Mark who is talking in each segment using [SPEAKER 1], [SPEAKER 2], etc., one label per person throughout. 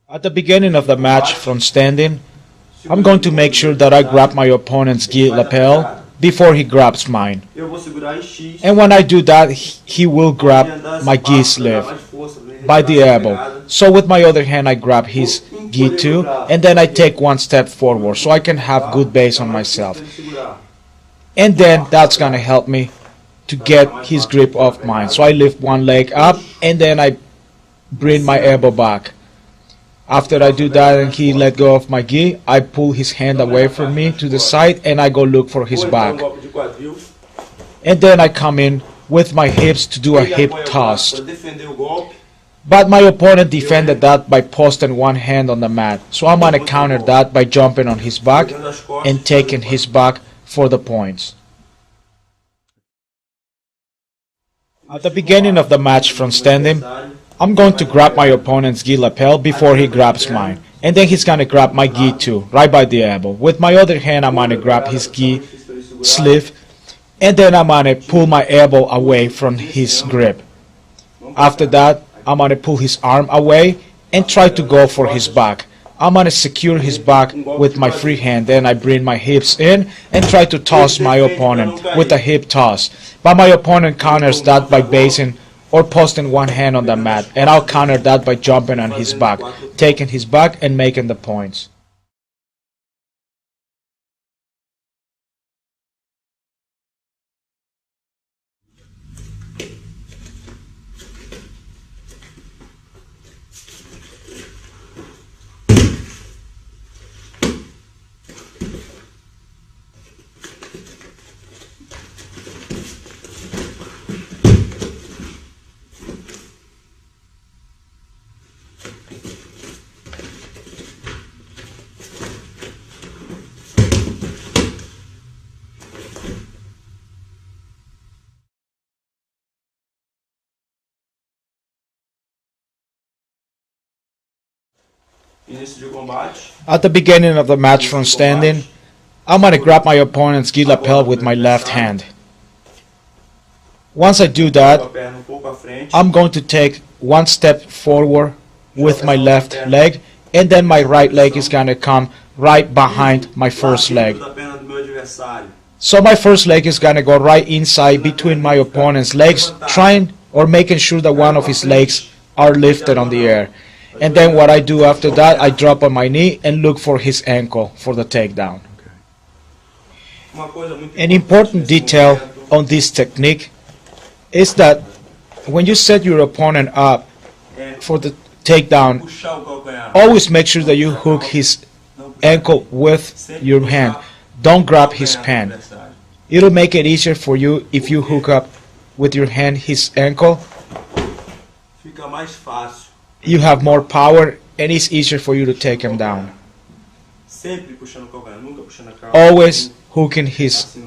[SPEAKER 1] At the beginning of the match from standing, I'm going to make sure that I grab my opponent's gi lapel before he grabs mine. And when I do that, he will grab my gi sleeve by the elbow. So with my other hand I grab his gi too, and then I take one step forward so I can have good base on myself. And then that's gonna help me to get his grip off mine. So I lift one leg up and then I bring my elbow back. After I do that and he let go of my gi, I pull his hand away from me to the side and I go look for his back. And then I come in with my hips to do a hip toss. But my opponent defended that by posting one hand on the mat. So I'm gonna counter that by jumping on his back and taking his back for the points. At the beginning of the match from standing, I'm going to grab my opponent's gi lapel before he grabs mine. And then he's gonna grab my gi too, right by the elbow. With my other hand I'm gonna grab his gi sleeve and then I'm gonna pull my elbow away from his grip. After that, I'm gonna pull his arm away and try to go for his back. I'm gonna secure his back with my free hand, then I bring my hips in and try to toss my opponent with a hip toss. But my opponent counters that by basing or posting one hand on the mat, and I'll counter that by jumping on his back, taking his back and making the points. At the beginning of the match from standing, I'm gonna grab my opponent's gi lapel with my left hand. Once I do that, I'm going to take one step forward with my left leg, and then my right leg is gonna come right behind my first leg. So my first leg is gonna go right inside between my opponent's legs, trying or making sure that one of his legs are lifted on the air. And then what I do after that, I drop on my knee and look for his ankle for the takedown. An important detail on this technique is that when you set your opponent up for the takedown, always make sure that you hook his ankle with your hand. Don't grab his pen. It'll make it easier for you if you hook up with your hand his ankle. You have more power and it's easier for you to take him down. Always hooking his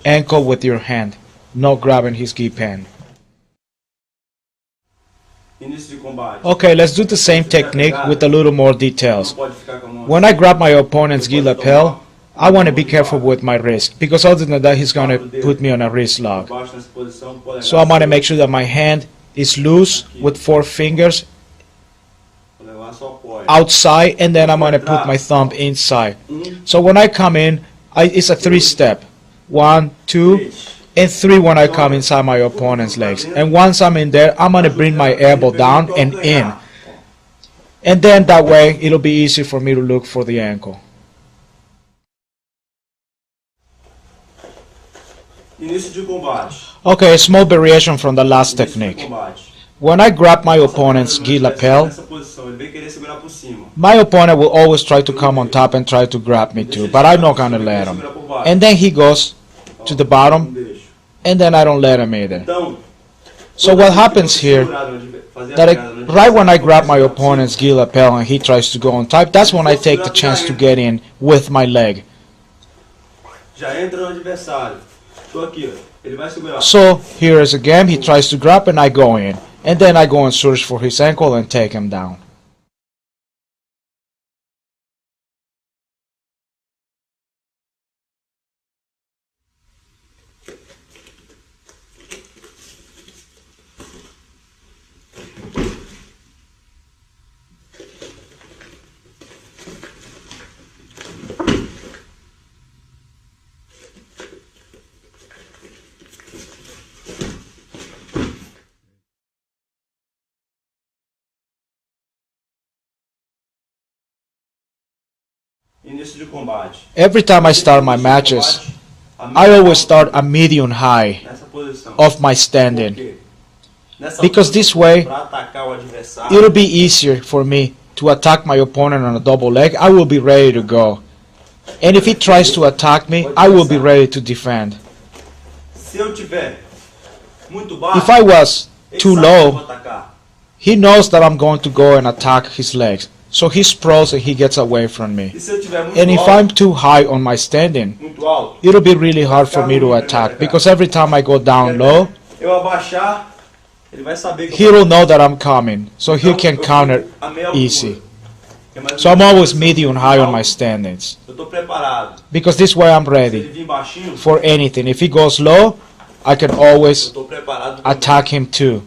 [SPEAKER 1] ankle with your hand, not grabbing his gi pen. Okay, let's do the same technique with a little more details. When I grab my opponent's gi lapel, I want to be careful with my wrist, because other than that he's going to put me on a wrist lock. So I want to make sure that my hand is loose with 4 fingers outside, and then I'm going to put my thumb inside. So when I come in, it's a 3-step. 1, 2, and 3 when I come inside my opponent's legs. And once I'm in there, I'm going to bring my elbow down and in. And then that way, it'll be easy for me to look for the ankle. Okay, a small variation from the last technique. When I grab my opponent's gi lapel, my opponent will always try to come on top and try to grab me too, but I'm not gonna let him. And then he goes to the bottom, and then I don't let him either. So what happens here, right when I grab my opponent's gi lapel and he tries to go on top, that's when I take the chance to get in with my leg. So here is again, he tries to grab and I go in. And then I go and search for his ankle and take him down.
[SPEAKER 2] Início de combate.
[SPEAKER 1] Every time I start my matches, I always start a medium high
[SPEAKER 2] Nessa posição.
[SPEAKER 1] of my
[SPEAKER 2] Por
[SPEAKER 1] standing,
[SPEAKER 2] quê? Nessa
[SPEAKER 1] because
[SPEAKER 2] posição,
[SPEAKER 1] this way
[SPEAKER 2] pra atacar o adversário,
[SPEAKER 1] it'll be easier for me to attack my opponent on a double leg. I will be ready to go. And if he tries to attack me, I will be ready to defend.
[SPEAKER 2] se eu tiver muito baixo,
[SPEAKER 1] If I was
[SPEAKER 2] ele
[SPEAKER 1] too
[SPEAKER 2] sabe que eu vou
[SPEAKER 1] low,
[SPEAKER 2] atacar.
[SPEAKER 1] he knows that I'm going to go and attack his legs. So he sprawls and he gets away from me.
[SPEAKER 2] E se eu tiver muito
[SPEAKER 1] And if
[SPEAKER 2] alto,
[SPEAKER 1] I'm too high on my standing,
[SPEAKER 2] muito alto,
[SPEAKER 1] it'll be really hard for me to attack, because every time I go down low,
[SPEAKER 2] eu abaixar, ele vai saber que
[SPEAKER 1] he will know that I'm coming, so he
[SPEAKER 2] Então,
[SPEAKER 1] can
[SPEAKER 2] eu
[SPEAKER 1] counter
[SPEAKER 2] fico a meia altura.
[SPEAKER 1] easy.
[SPEAKER 2] Que é mais
[SPEAKER 1] So
[SPEAKER 2] ou
[SPEAKER 1] I'm
[SPEAKER 2] menos
[SPEAKER 1] always
[SPEAKER 2] a
[SPEAKER 1] medium
[SPEAKER 2] posição
[SPEAKER 1] high on
[SPEAKER 2] alta.
[SPEAKER 1] my standings,
[SPEAKER 2] Eu tô preparado.
[SPEAKER 1] because this way I'm
[SPEAKER 2] Se ele
[SPEAKER 1] ready
[SPEAKER 2] vir baixinho,
[SPEAKER 1] for anything. If he goes low, I can always
[SPEAKER 2] eu tô preparado. também.
[SPEAKER 1] attack him too.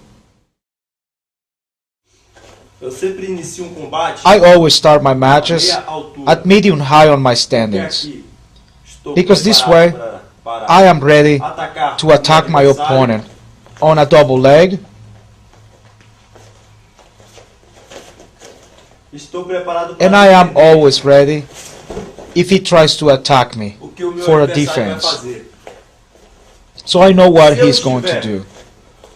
[SPEAKER 2] Eu sempre inicio combate
[SPEAKER 1] I always start my
[SPEAKER 2] a
[SPEAKER 1] matches
[SPEAKER 2] meia altura.
[SPEAKER 1] at medium high on my
[SPEAKER 2] Porque
[SPEAKER 1] standings,
[SPEAKER 2] aqui estou
[SPEAKER 1] because this
[SPEAKER 2] preparado
[SPEAKER 1] way
[SPEAKER 2] para
[SPEAKER 1] I am ready
[SPEAKER 2] atacar
[SPEAKER 1] to attack
[SPEAKER 2] o
[SPEAKER 1] my
[SPEAKER 2] adversário.
[SPEAKER 1] opponent on a double leg.
[SPEAKER 2] Estou preparado para
[SPEAKER 1] And I am
[SPEAKER 2] defender
[SPEAKER 1] always ready if he tries to attack me
[SPEAKER 2] o que o meu
[SPEAKER 1] for a
[SPEAKER 2] adversário vai
[SPEAKER 1] defense.
[SPEAKER 2] fazer.
[SPEAKER 1] So I know what
[SPEAKER 2] Se eu
[SPEAKER 1] he's going to
[SPEAKER 2] estiver
[SPEAKER 1] do.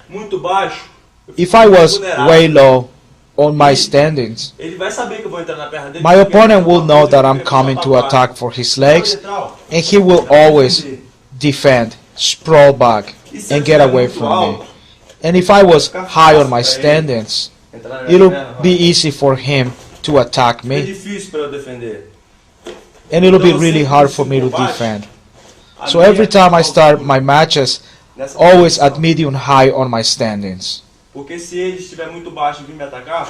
[SPEAKER 2] Muito baixo, eu fico
[SPEAKER 1] If I was
[SPEAKER 2] vulnerável.
[SPEAKER 1] way low on my standings,
[SPEAKER 2] Ele vai saber que eu vou entrar na perna dele.
[SPEAKER 1] my
[SPEAKER 2] porque
[SPEAKER 1] opponent
[SPEAKER 2] ele
[SPEAKER 1] will
[SPEAKER 2] tem
[SPEAKER 1] know
[SPEAKER 2] uma
[SPEAKER 1] that
[SPEAKER 2] coisa
[SPEAKER 1] I'm
[SPEAKER 2] que
[SPEAKER 1] coming
[SPEAKER 2] ele
[SPEAKER 1] to
[SPEAKER 2] vai
[SPEAKER 1] attack for his
[SPEAKER 2] tapar.
[SPEAKER 1] legs,
[SPEAKER 2] Lateral,
[SPEAKER 1] and he will
[SPEAKER 2] vai
[SPEAKER 1] always
[SPEAKER 2] defender.
[SPEAKER 1] defend, sprawl back,
[SPEAKER 2] E se eu
[SPEAKER 1] and get
[SPEAKER 2] estiver
[SPEAKER 1] away
[SPEAKER 2] muito
[SPEAKER 1] from me.
[SPEAKER 2] alto,
[SPEAKER 1] And if I was
[SPEAKER 2] fica
[SPEAKER 1] high on
[SPEAKER 2] fácil
[SPEAKER 1] my
[SPEAKER 2] pra ele
[SPEAKER 1] standings,
[SPEAKER 2] entrar na minha
[SPEAKER 1] it'll
[SPEAKER 2] perna, vai.
[SPEAKER 1] be easy for him to attack
[SPEAKER 2] É
[SPEAKER 1] me,
[SPEAKER 2] difícil para eu defender.
[SPEAKER 1] and it'll be
[SPEAKER 2] Então,
[SPEAKER 1] really
[SPEAKER 2] sempre
[SPEAKER 1] hard for
[SPEAKER 2] esse
[SPEAKER 1] me to
[SPEAKER 2] combate,
[SPEAKER 1] defend.
[SPEAKER 2] a
[SPEAKER 1] So
[SPEAKER 2] minha
[SPEAKER 1] every time I start
[SPEAKER 2] altura,
[SPEAKER 1] my matches,
[SPEAKER 2] nessa
[SPEAKER 1] always
[SPEAKER 2] posição.
[SPEAKER 1] at medium high on my standings.
[SPEAKER 2] Porque se ele estiver muito baixo e vir me atacar,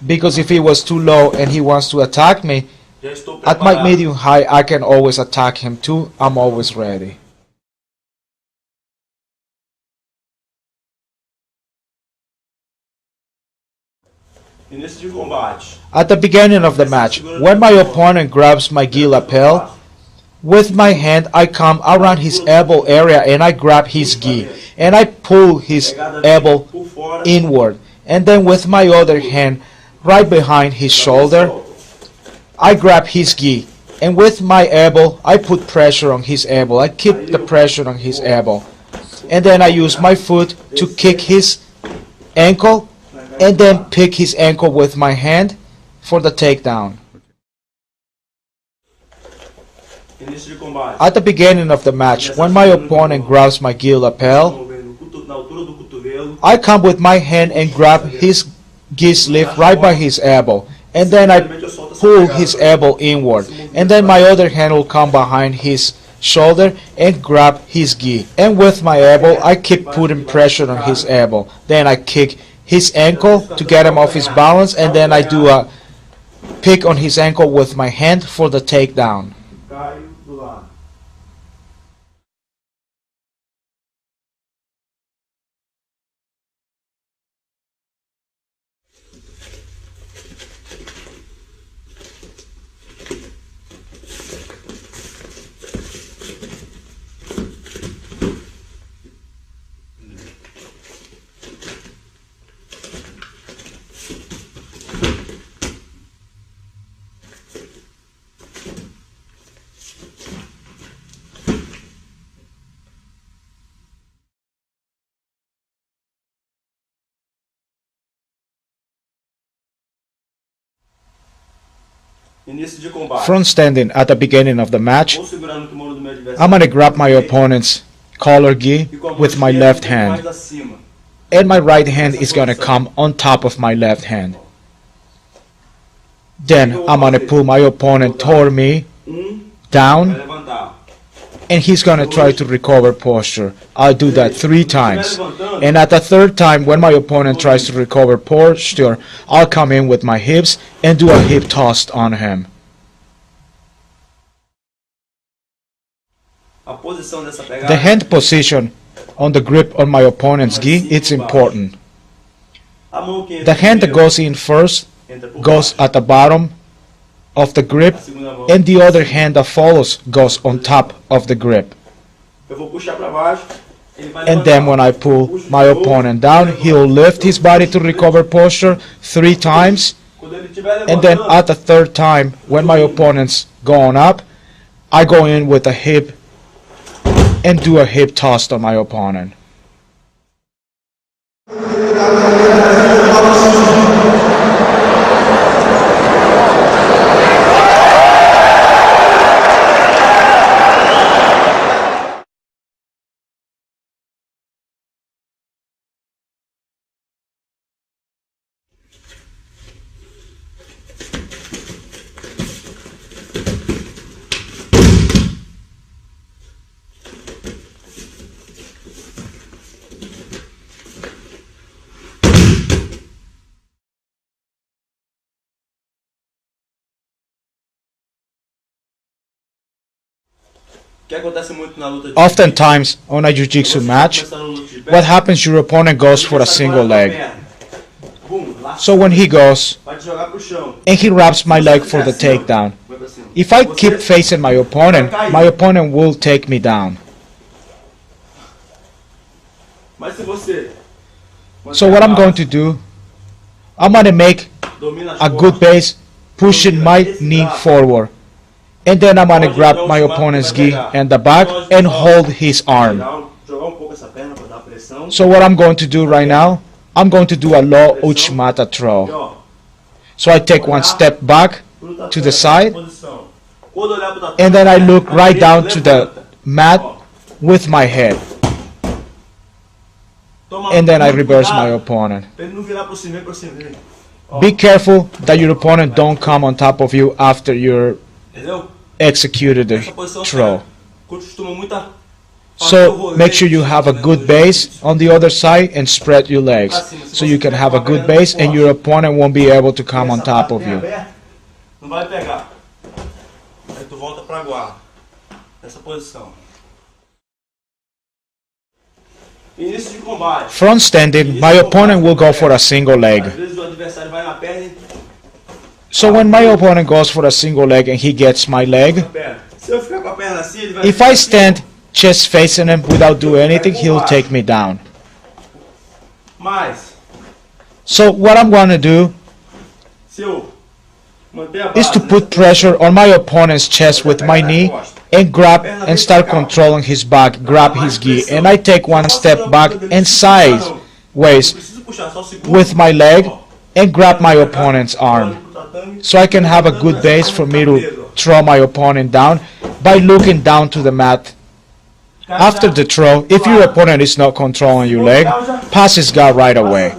[SPEAKER 1] Because if he was too low and he wants to attack me,
[SPEAKER 2] já estou
[SPEAKER 1] at my
[SPEAKER 2] preparado.
[SPEAKER 1] medium high I can always attack him too. I'm always ready.
[SPEAKER 2] Início de combate.
[SPEAKER 1] At the beginning of the match, when my opponent grabs my gi lapel, with my hand I come around his elbow area and I grab his gi and I pull his
[SPEAKER 2] Pegada
[SPEAKER 1] elbow
[SPEAKER 2] por fora.
[SPEAKER 1] inward, and then with my other hand right behind his shoulder I grab his gi, and with my elbow I put pressure on his elbow. I keep the pressure on his elbow, and then I use my foot to kick his ankle, and then pick his ankle with my hand for the takedown.
[SPEAKER 2] Início de combate.
[SPEAKER 1] At the beginning of the match, when my opponent grabs my gi lapel,
[SPEAKER 2] Na altura do cotovelo.
[SPEAKER 1] I come with my hand and grab his gi sleeve right by his elbow, and then I pull his elbow inward, and then my other hand will come behind his shoulder and grab his gi, and with my elbow I keep putting pressure on his elbow. Then I kick his ankle to get him off his balance, and then I do a pick on his ankle with my hand for the takedown.
[SPEAKER 2] Caio do lado. Início de combate.
[SPEAKER 1] Front standing at the beginning of the match,
[SPEAKER 2] Vou segurando o kimono do meu adversário.
[SPEAKER 1] I'm gonna grab my opponent's collar gi
[SPEAKER 2] E com a mão
[SPEAKER 1] with my
[SPEAKER 2] esquerda,
[SPEAKER 1] left
[SPEAKER 2] um pouco mais
[SPEAKER 1] hand,
[SPEAKER 2] acima.
[SPEAKER 1] and my right hand is gonna come on top of my left hand. Then I'm gonna pull my opponent toward me
[SPEAKER 2] Vai
[SPEAKER 1] down,
[SPEAKER 2] levantar.
[SPEAKER 1] and he's gonna try to recover posture. I'll do that 3 times. And at the third time, when my opponent tries to recover posture, I'll come in with my hips and do a hip toss on him.
[SPEAKER 2] A posição dessa pegada.
[SPEAKER 1] The hand position on the grip on my opponent's gi, it's important.
[SPEAKER 2] A mão que entra
[SPEAKER 1] The hand that
[SPEAKER 2] primeiro,
[SPEAKER 1] goes in first
[SPEAKER 2] entra por
[SPEAKER 1] goes
[SPEAKER 2] baixo.
[SPEAKER 1] at the bottom of the grip,
[SPEAKER 2] A segunda mão.
[SPEAKER 1] and the other hand that follows goes on top of the grip.
[SPEAKER 2] Eu vou puxar para baixo. Ele vai
[SPEAKER 1] And then when I pull my opponent down, he'll lift his body to recover posture 3 times,
[SPEAKER 2] Quando ele estiver
[SPEAKER 1] And then
[SPEAKER 2] levantando,
[SPEAKER 1] at the third time, when my opponent's going up, I go in with a hip and do a hip toss on my opponent.
[SPEAKER 2] que acontece muito na luta de
[SPEAKER 1] Oftentimes, on a jiu-jitsu match, what happens, your opponent goes for a single leg. So when he goes,
[SPEAKER 2] vai te jogar pro chão.
[SPEAKER 1] and he wraps my leg for the takedown,
[SPEAKER 2] Vai pra cima.
[SPEAKER 1] if I keep facing my opponent will take me down.
[SPEAKER 2] Mas se você
[SPEAKER 1] So what I'm going to do, I'm going to make
[SPEAKER 2] domina as
[SPEAKER 1] a good
[SPEAKER 2] costas,
[SPEAKER 1] base, pushing my knee forward. And then I'm going to grab my opponent's gi and the back and hold his arm.
[SPEAKER 2] jogar pouco essa perna para dar pressão.
[SPEAKER 1] So what I'm going to do right now, I'm going to do a low Uchimata
[SPEAKER 2] E,
[SPEAKER 1] throw.
[SPEAKER 2] ó,
[SPEAKER 1] So I take one step back
[SPEAKER 2] pro tatame,
[SPEAKER 1] to the side,
[SPEAKER 2] posição. Quando olhar pro tatame,
[SPEAKER 1] and then I look right
[SPEAKER 2] ele
[SPEAKER 1] down to the
[SPEAKER 2] levanta.
[SPEAKER 1] mat
[SPEAKER 2] Ó,
[SPEAKER 1] with my head.
[SPEAKER 2] toma
[SPEAKER 1] And then I
[SPEAKER 2] muito
[SPEAKER 1] reverse
[SPEAKER 2] cuidado
[SPEAKER 1] my opponent.
[SPEAKER 2] pra ele não virar pro cima, vem pro cima. Vem. Ó,
[SPEAKER 1] Be careful that your opponent don't come on top of you after you're
[SPEAKER 2] entendeu?
[SPEAKER 1] executed the
[SPEAKER 2] Essa posição
[SPEAKER 1] throw.
[SPEAKER 2] costuma muita
[SPEAKER 1] So make sure you have a good base on the other side and spread your legs so you can have a good base and your opponent won't be able to come on top of you.
[SPEAKER 2] Não vai pegar. Aí tu volta pra guarda. Nessa posição. Início de combate.
[SPEAKER 1] Front standing, my opponent will go for a single leg.
[SPEAKER 2] Às vezes o adversário vai na perna e
[SPEAKER 1] So when my opponent goes for a single leg and he gets my leg,
[SPEAKER 2] na perna. Se eu ficar com a perna assim, ele vai
[SPEAKER 1] if I stand chest facing him without doing anything, he'll take me down.
[SPEAKER 2] Mas,
[SPEAKER 1] So what I'm going to do
[SPEAKER 2] se eu manter a
[SPEAKER 1] is to
[SPEAKER 2] base
[SPEAKER 1] put
[SPEAKER 2] nessa
[SPEAKER 1] pressure on my opponent's chest with my knee and grab and start controlling his back, grab his gi, and I take one step back and sideways
[SPEAKER 2] preciso puxar só o segundo.
[SPEAKER 1] with my leg
[SPEAKER 2] Ó,
[SPEAKER 1] and grab my opponent's arm,
[SPEAKER 2] olho pro tatame,
[SPEAKER 1] so I can have a good base for me to throw my opponent down by looking down to the mat. After the throw, if your opponent is not controlling your leg, pass his guard right away.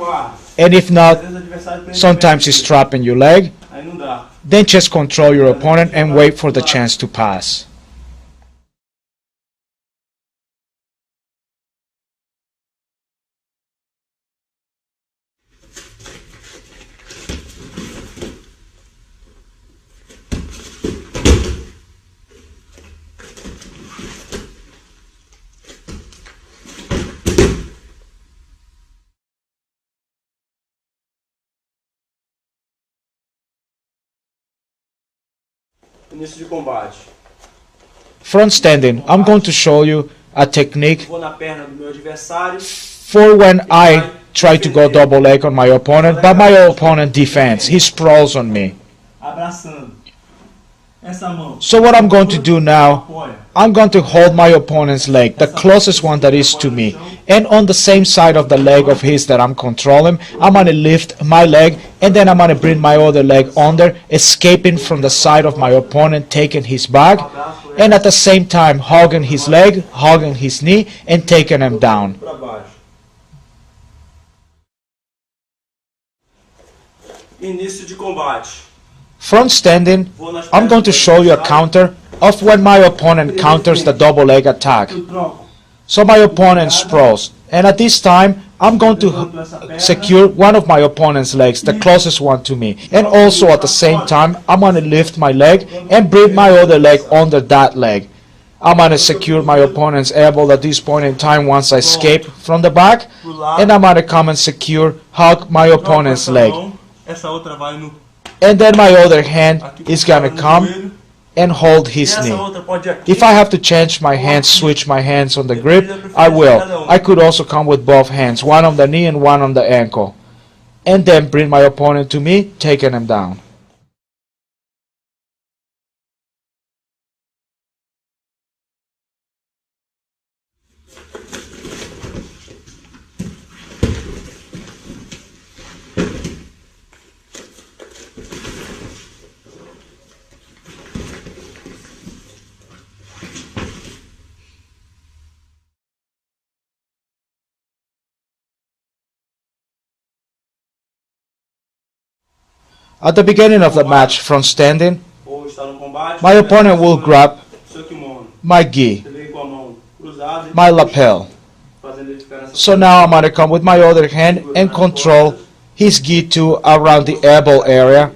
[SPEAKER 1] And if
[SPEAKER 2] Às
[SPEAKER 1] not,
[SPEAKER 2] vezes o adversário prende
[SPEAKER 1] sometimes
[SPEAKER 2] bem.
[SPEAKER 1] he's trapping your leg,
[SPEAKER 2] Aí não dá.
[SPEAKER 1] then just control your opponent and wait for the chance to pass.
[SPEAKER 2] Início de combate.
[SPEAKER 1] Front standing, I'm going to show you a technique
[SPEAKER 2] Vou na perna do meu adversário.
[SPEAKER 1] for when I try to go double leg on my opponent, but my opponent defends. He sprawls on me.
[SPEAKER 2] Abraçando. Essa mão.
[SPEAKER 1] So what I'm going to do now,
[SPEAKER 2] Apoia.
[SPEAKER 1] I'm going to hold my opponent's leg, the closest one that is to me. And on the same side of the leg of his that I'm controlling, I'm going to lift my leg and then I'm going to bring my other leg under, escaping from the side of my opponent, taking his back, and at the same time hugging his leg, hugging his knee, and taking him down.
[SPEAKER 2] Pra baixo. Início de combate.
[SPEAKER 1] Front standing,
[SPEAKER 2] Vou nas
[SPEAKER 1] I'm going to
[SPEAKER 2] pernas do
[SPEAKER 1] show you a
[SPEAKER 2] adversário.
[SPEAKER 1] counter of when my opponent counters the double leg attack.
[SPEAKER 2] Eu troco.
[SPEAKER 1] So my opponent sprawls, and at this time I'm going to secure one of my opponent's legs, the closest one to me, and also at the same time I'm going to lift my leg and bring my other leg under that leg. I'm going to secure my opponent's elbow at this point in time once I escape from the back, and I'm going to come and secure, hug my
[SPEAKER 2] Troco
[SPEAKER 1] opponent's
[SPEAKER 2] essa
[SPEAKER 1] leg.
[SPEAKER 2] mão, essa outra vai no.
[SPEAKER 1] And then my other hand
[SPEAKER 2] Aqui
[SPEAKER 1] is
[SPEAKER 2] puxada
[SPEAKER 1] going to
[SPEAKER 2] no
[SPEAKER 1] come
[SPEAKER 2] joelho.
[SPEAKER 1] and hold
[SPEAKER 2] E
[SPEAKER 1] his
[SPEAKER 2] essa
[SPEAKER 1] knee.
[SPEAKER 2] outra pode ir aqui.
[SPEAKER 1] If I have to change my hands, switch my hands on the grip, I will. I could also come with both hands, one on the knee and one on the ankle. and then bring my opponent to me, taking him down. At the beginning of the match, from standing,
[SPEAKER 2] ou está no combate,
[SPEAKER 1] my opponent will grab
[SPEAKER 2] seu kimono.
[SPEAKER 1] my gi,
[SPEAKER 2] Você vem com a mão cruzada e
[SPEAKER 1] my lapel.
[SPEAKER 2] fazendo ele ficar nessa
[SPEAKER 1] So now I'm going to come with my other hand and control his gi to around the elbow area,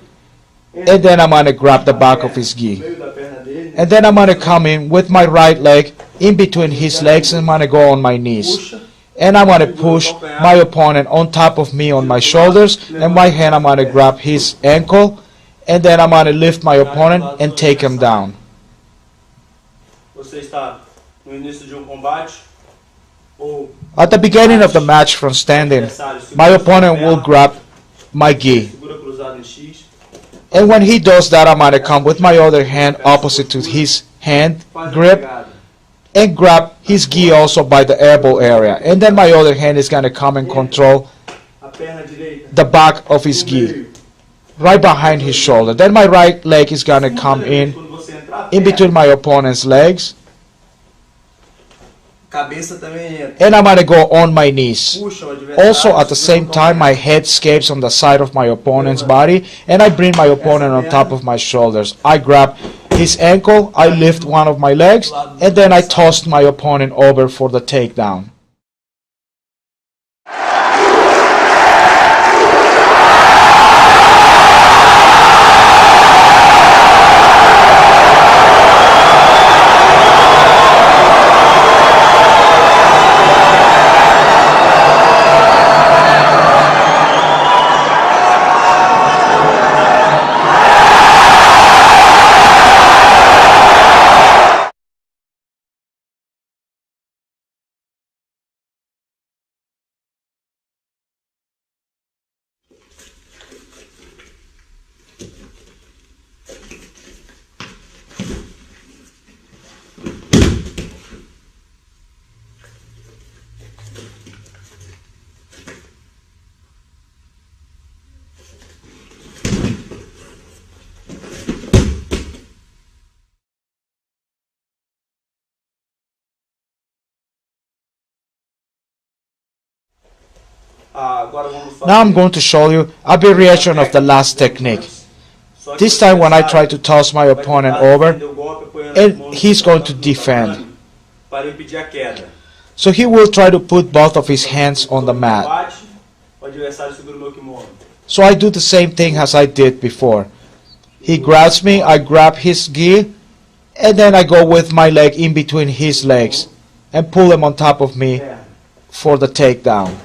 [SPEAKER 1] and then I'm going to grab the back of his gi.
[SPEAKER 2] meio da perna dele,
[SPEAKER 1] And then I'm going to come in with my right leg in between his legs, and I'm going to go on my knees.
[SPEAKER 2] puxa,
[SPEAKER 1] And I'm going to push my opponent on top of me on my shoulders, and my hand I'm going to grab his ankle, and then I'm going to lift my opponent and take him down.
[SPEAKER 2] você está no início de combate, ou
[SPEAKER 1] At the beginning of the match, from standing, my opponent will grab my gi.
[SPEAKER 2] segura cruzado em X,
[SPEAKER 1] And when he does that, I'm going to come with my other hand opposite to his hand
[SPEAKER 2] faz a
[SPEAKER 1] grip
[SPEAKER 2] pegada.
[SPEAKER 1] and grab his gi also by the elbow area. And then my other hand is going to come and control
[SPEAKER 2] A perna direita
[SPEAKER 1] the back of his
[SPEAKER 2] no
[SPEAKER 1] gi,
[SPEAKER 2] meio.
[SPEAKER 1] right behind his shoulder. Then my right leg is going to come in
[SPEAKER 2] Quando você entrar,
[SPEAKER 1] in between my opponent's legs,
[SPEAKER 2] cabeça também entra.
[SPEAKER 1] and I'm going to go on my knees.
[SPEAKER 2] Puxa o adversário.
[SPEAKER 1] Also, at the same
[SPEAKER 2] segura o
[SPEAKER 1] time, my
[SPEAKER 2] calcanhar.
[SPEAKER 1] head escapes on the side of my opponent's body, and I bring my opponent on top of my shoulders. I grab his ankle, I lift one of my legs, and then I toss my opponent over for the takedown.
[SPEAKER 2] Agora vamos fazer
[SPEAKER 1] Now I'm going to show you a variation of the last technique.
[SPEAKER 2] Só que
[SPEAKER 1] This
[SPEAKER 2] o
[SPEAKER 1] time when I
[SPEAKER 2] adversário
[SPEAKER 1] try to toss my
[SPEAKER 2] vai
[SPEAKER 1] opponent
[SPEAKER 2] tentar
[SPEAKER 1] over,
[SPEAKER 2] defender o golpe, apoiando as
[SPEAKER 1] and
[SPEAKER 2] mãos
[SPEAKER 1] he's
[SPEAKER 2] no
[SPEAKER 1] going to
[SPEAKER 2] tatame
[SPEAKER 1] defend.
[SPEAKER 2] para impedir a queda.
[SPEAKER 1] So he will try to put both of his hands on the mat.
[SPEAKER 2] Bate, o adversário segura o meu kimono.
[SPEAKER 1] So I do the same thing as I did before. He grabs me, I grab his gi, and then I go with my leg in between his legs and pull him on top of me
[SPEAKER 2] Perna.
[SPEAKER 1] for the takedown.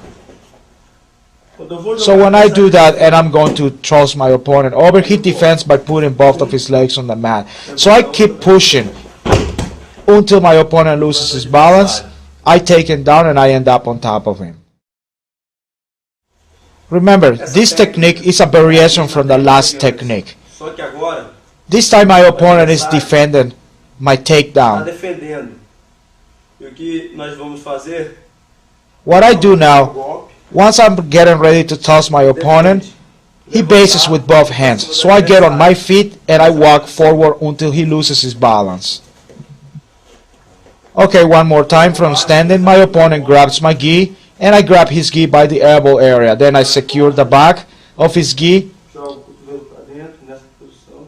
[SPEAKER 2] Quando eu vou
[SPEAKER 1] So
[SPEAKER 2] jogar
[SPEAKER 1] when I
[SPEAKER 2] essa
[SPEAKER 1] do that and
[SPEAKER 2] defesa,
[SPEAKER 1] I'm going to toss my opponent over, he defends by putting both of his legs on the mat. So I keep pushing until my opponent loses his balance. I take him down and I end up on top of him. Remember, this technique is a variation from the last technique.
[SPEAKER 2] Só que agora
[SPEAKER 1] This time my opponent is defending my
[SPEAKER 2] está
[SPEAKER 1] takedown.
[SPEAKER 2] defendendo. E o que nós vamos fazer?
[SPEAKER 1] What I do
[SPEAKER 2] o
[SPEAKER 1] now,
[SPEAKER 2] golpe,
[SPEAKER 1] once I'm getting ready to toss my opponent, he bases with both hands. So I get on my feet and I walk forward until he loses his balance. Okay, one more time from standing. My opponent grabs my gi and I grab his gi by the elbow area. Then I secure the back of his gi
[SPEAKER 2] joga o cotovelo para dentro nessa posição.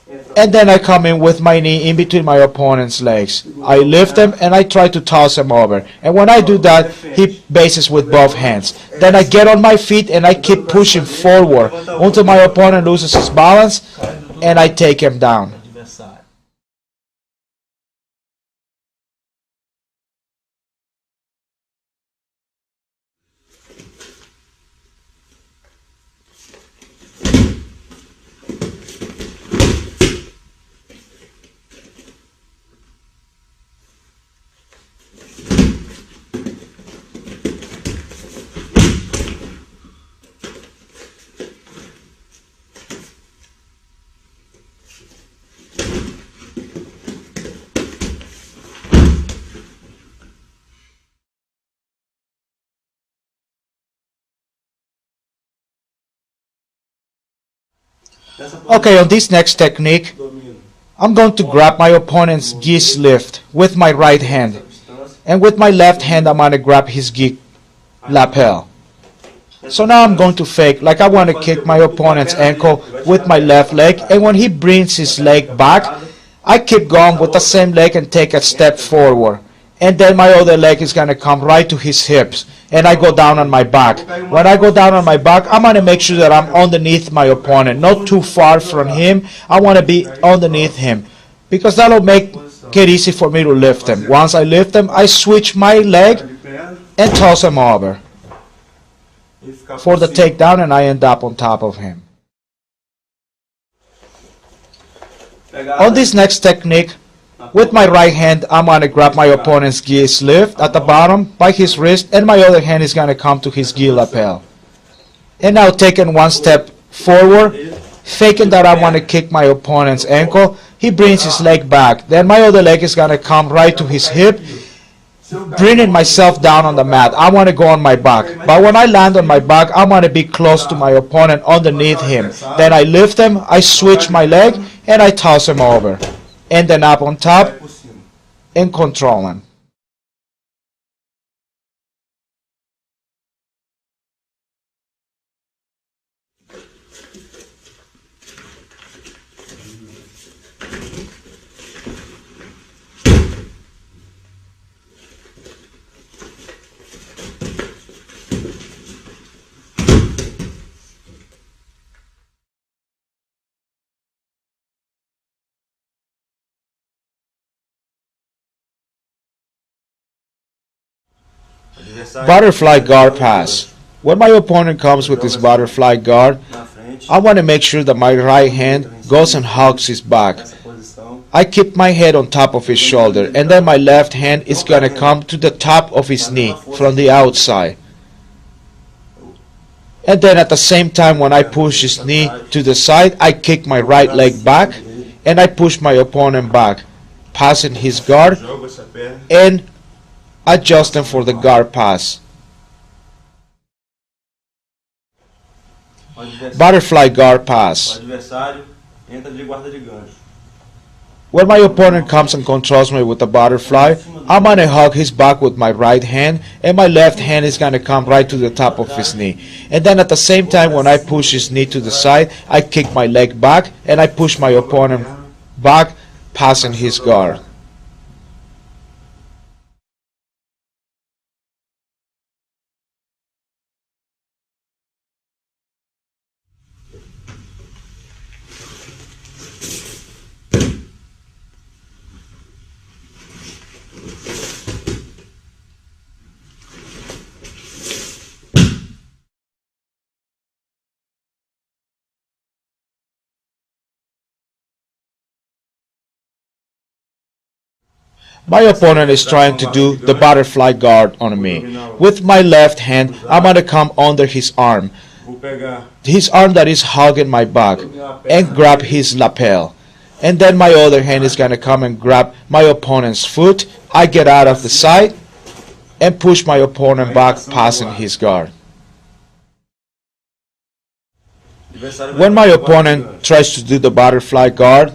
[SPEAKER 2] Entra
[SPEAKER 1] and then I come in with my knee in between my opponent's legs. I lift him and I try to toss him over. And when I do that, he bases with both hands. Then I get on my feet and I keep pushing forward until my opponent loses his balance and I take him down.
[SPEAKER 2] adversário.
[SPEAKER 1] Okay, on this next technique, I'm going to grab my opponent's gi lift with my right hand. And with my left hand, I'm going to grab his gi lapel. So now I'm going to fake like I want to kick my opponent's ankle with my left leg. And when he brings his leg back, I keep going with the same leg and take a step forward. And then my other leg is going to come right to his hips. And I go down on my back. When I go down on my back, I'm going to make sure that I'm underneath my opponent. Not too far from him. I want to be underneath him. Because that'll make it easy for me to lift him. Once I lift him, I switch my leg and toss him over for the takedown, and I end up on top of him. On this next technique, with my right hand, I'm going to grab my opponent's gi lift at the bottom by his wrist, and my other hand is going to come to his gi lapel. And now taking one step forward, faking that I want to kick my opponent's ankle, he brings his leg back. Then my other leg is going to come right to his hip, bringing myself down on the mat. I want to go on my back. But when I land on my back, I want to be close to my opponent underneath him. Then I lift him, I switch my leg, and I toss him over. Ending up on top and control him. Butterfly guard pass. When my opponent comes with this butterfly guard, I want to make sure that my right hand goes and hugs his back. I keep my head on top of his shoulder, and then my left hand is going to come to the top of his knee from the outside. And then at the same time, when I push his knee to the side, I kick my right leg back and I push my opponent back, passing his guard and adjusting for the guard pass. Butterfly guard pass. When my opponent comes and controls me with the butterfly, I'm going to hug his back with my right hand, and my left hand is going to come right to the top of his knee. And then at the same time, when I push his knee to the side, I kick my leg back and I push my opponent back, passing his guard. My opponent is trying to do the butterfly guard on me. With my left hand, I'm going to come under his arm that is hugging my back, and grab his lapel. And then my other hand is going to come and grab my opponent's foot. I get out of the side and push my opponent back, passing his guard. When my opponent tries to do the butterfly guard,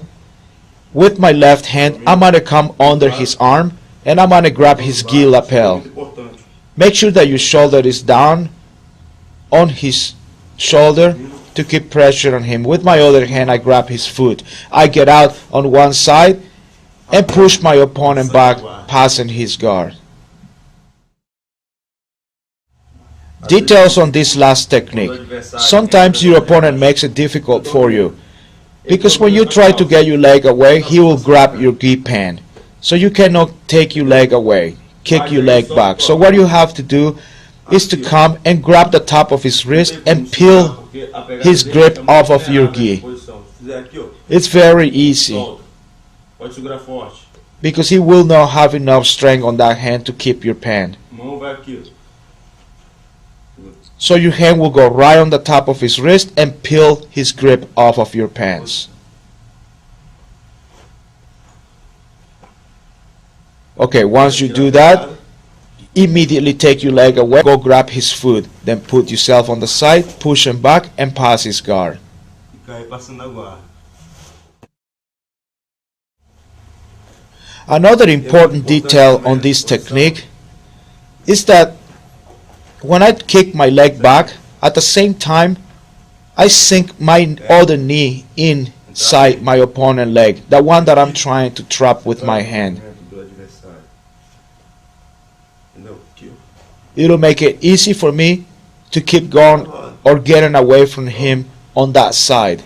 [SPEAKER 1] with my left hand, I'm going to come under his arm and I'm going to grab his gi lapel. Make sure that your shoulder is down on his shoulder to keep pressure on him. With my other hand, I grab his foot. I get out on one side and push my opponent back, passing his guard. Details on this last technique. Sometimes your opponent makes it difficult for you, because when you try to get your leg away, he will grab your gi pant. So you cannot take your leg away, kick your leg back. So what you have to do is to come and grab the top of his wrist and peel his grip off of your gi. It's very easy, because he will not have enough strength on that hand to keep your pant. So your hand will go right on the top of his wrist and peel his grip off of your pants. Okay, once you do that, immediately take your leg away, go grab his foot, then put yourself on the side, push him back and pass his guard.
[SPEAKER 2] cair passando a guarda.
[SPEAKER 1] Another important detail on this technique is that when I kick my leg back, at the same time, I sink my other knee inside my opponent's leg, the one that I'm trying to trap with my hand. It'll make it easy for me to keep going or getting away from him on that side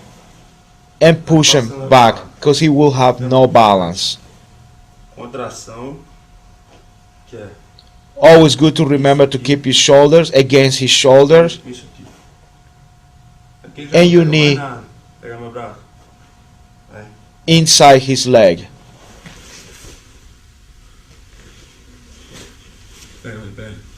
[SPEAKER 1] and push him back because he will have no balance.
[SPEAKER 2] Contração, que é
[SPEAKER 1] Always good to remember to keep your shoulders against his shoulders
[SPEAKER 2] isso aqui. Aqui já
[SPEAKER 1] and
[SPEAKER 2] não
[SPEAKER 1] your
[SPEAKER 2] pega mais
[SPEAKER 1] knee
[SPEAKER 2] nada. Pega meu braço. Aí.
[SPEAKER 1] inside his leg.
[SPEAKER 2] Pega, pega.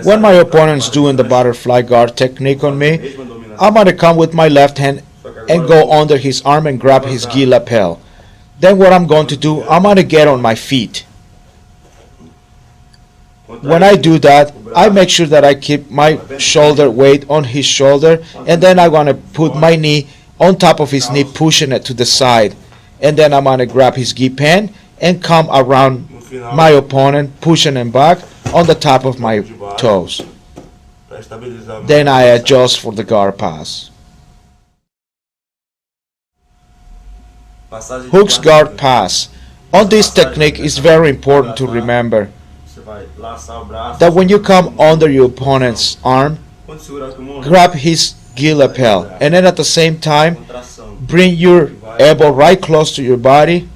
[SPEAKER 1] When my opponent's doing the butterfly guard technique on me, I'm going to come with my left hand and go under his arm and grab his gi lapel. Then what I'm going to do, I'm going to get on my feet. When I do that, I make sure that I keep my shoulder weight on his shoulder, and then I'm going to put my knee on top of his knee, pushing it to the side. And then I'm going to grab his gi pen and come around my opponent, pushing him back on the top of my toes.
[SPEAKER 2] Para estabilizar.
[SPEAKER 1] Then I adjust for the guard pass.
[SPEAKER 2] Passagem de
[SPEAKER 1] Hooks
[SPEAKER 2] guarda.
[SPEAKER 1] guard pass. On this technique, it's very important to remember
[SPEAKER 2] Você vai laçar o braço.
[SPEAKER 1] that when you come under your opponent's arm,
[SPEAKER 2] Quando segurar com a mão,
[SPEAKER 1] grab his gi lapel, and then at the same time,
[SPEAKER 2] contração.
[SPEAKER 1] bring your elbow right close to your body,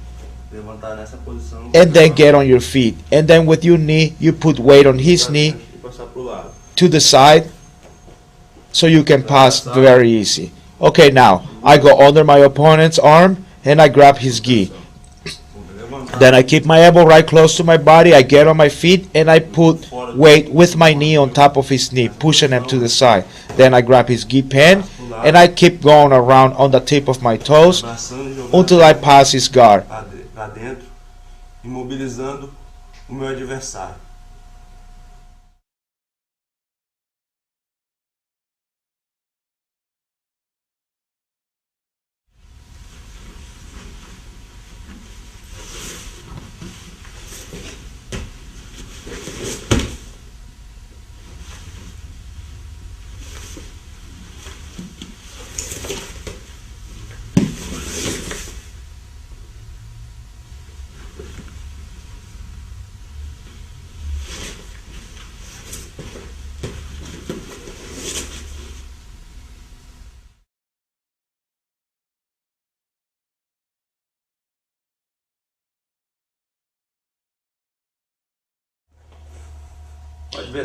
[SPEAKER 2] Levantar nessa posição.
[SPEAKER 1] and then get on your feet. And then with your knee, you put weight on his knee
[SPEAKER 2] E passar pro lado.
[SPEAKER 1] to the side, so you can pass very easy. Okay, now, I go under my opponent's arm, and I grab his gi.
[SPEAKER 2] Levantar.
[SPEAKER 1] Then I keep my elbow right close to my body, I get on my feet, and I put weight with my knee on top of his knee, pushing him to the side. Then I grab his gi pen, and I keep going around on the tip of my toes
[SPEAKER 2] Abraçando e jogando
[SPEAKER 1] until I pass his guard.
[SPEAKER 2] pra dentro, imobilizando o meu adversário.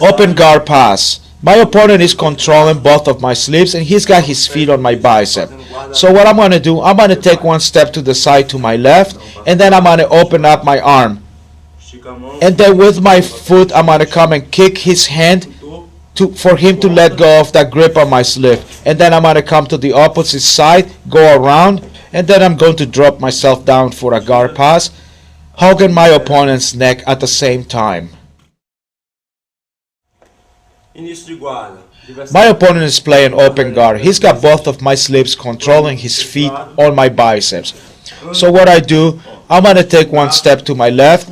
[SPEAKER 1] Open guard pass. My opponent is controlling both of my sleeves, and he's got his feet on my bicep. So what I'm going to do, I'm going to take one step to the side to my left, and then I'm going to open up my arm.
[SPEAKER 2] Estica a mão.
[SPEAKER 1] And then with my foot, I'm going to come and kick his hand for him to let go of that grip on my sleeve. And then I'm going to come to the opposite side, go around, and then I'm going to drop myself down for a guard pass, hugging my opponent's neck at the same time.
[SPEAKER 2] Início de guarda.
[SPEAKER 1] My opponent is playing open guard. He's got both of my sleeves controlling his feet on my biceps. So what I do, I'm going to take one step to my left,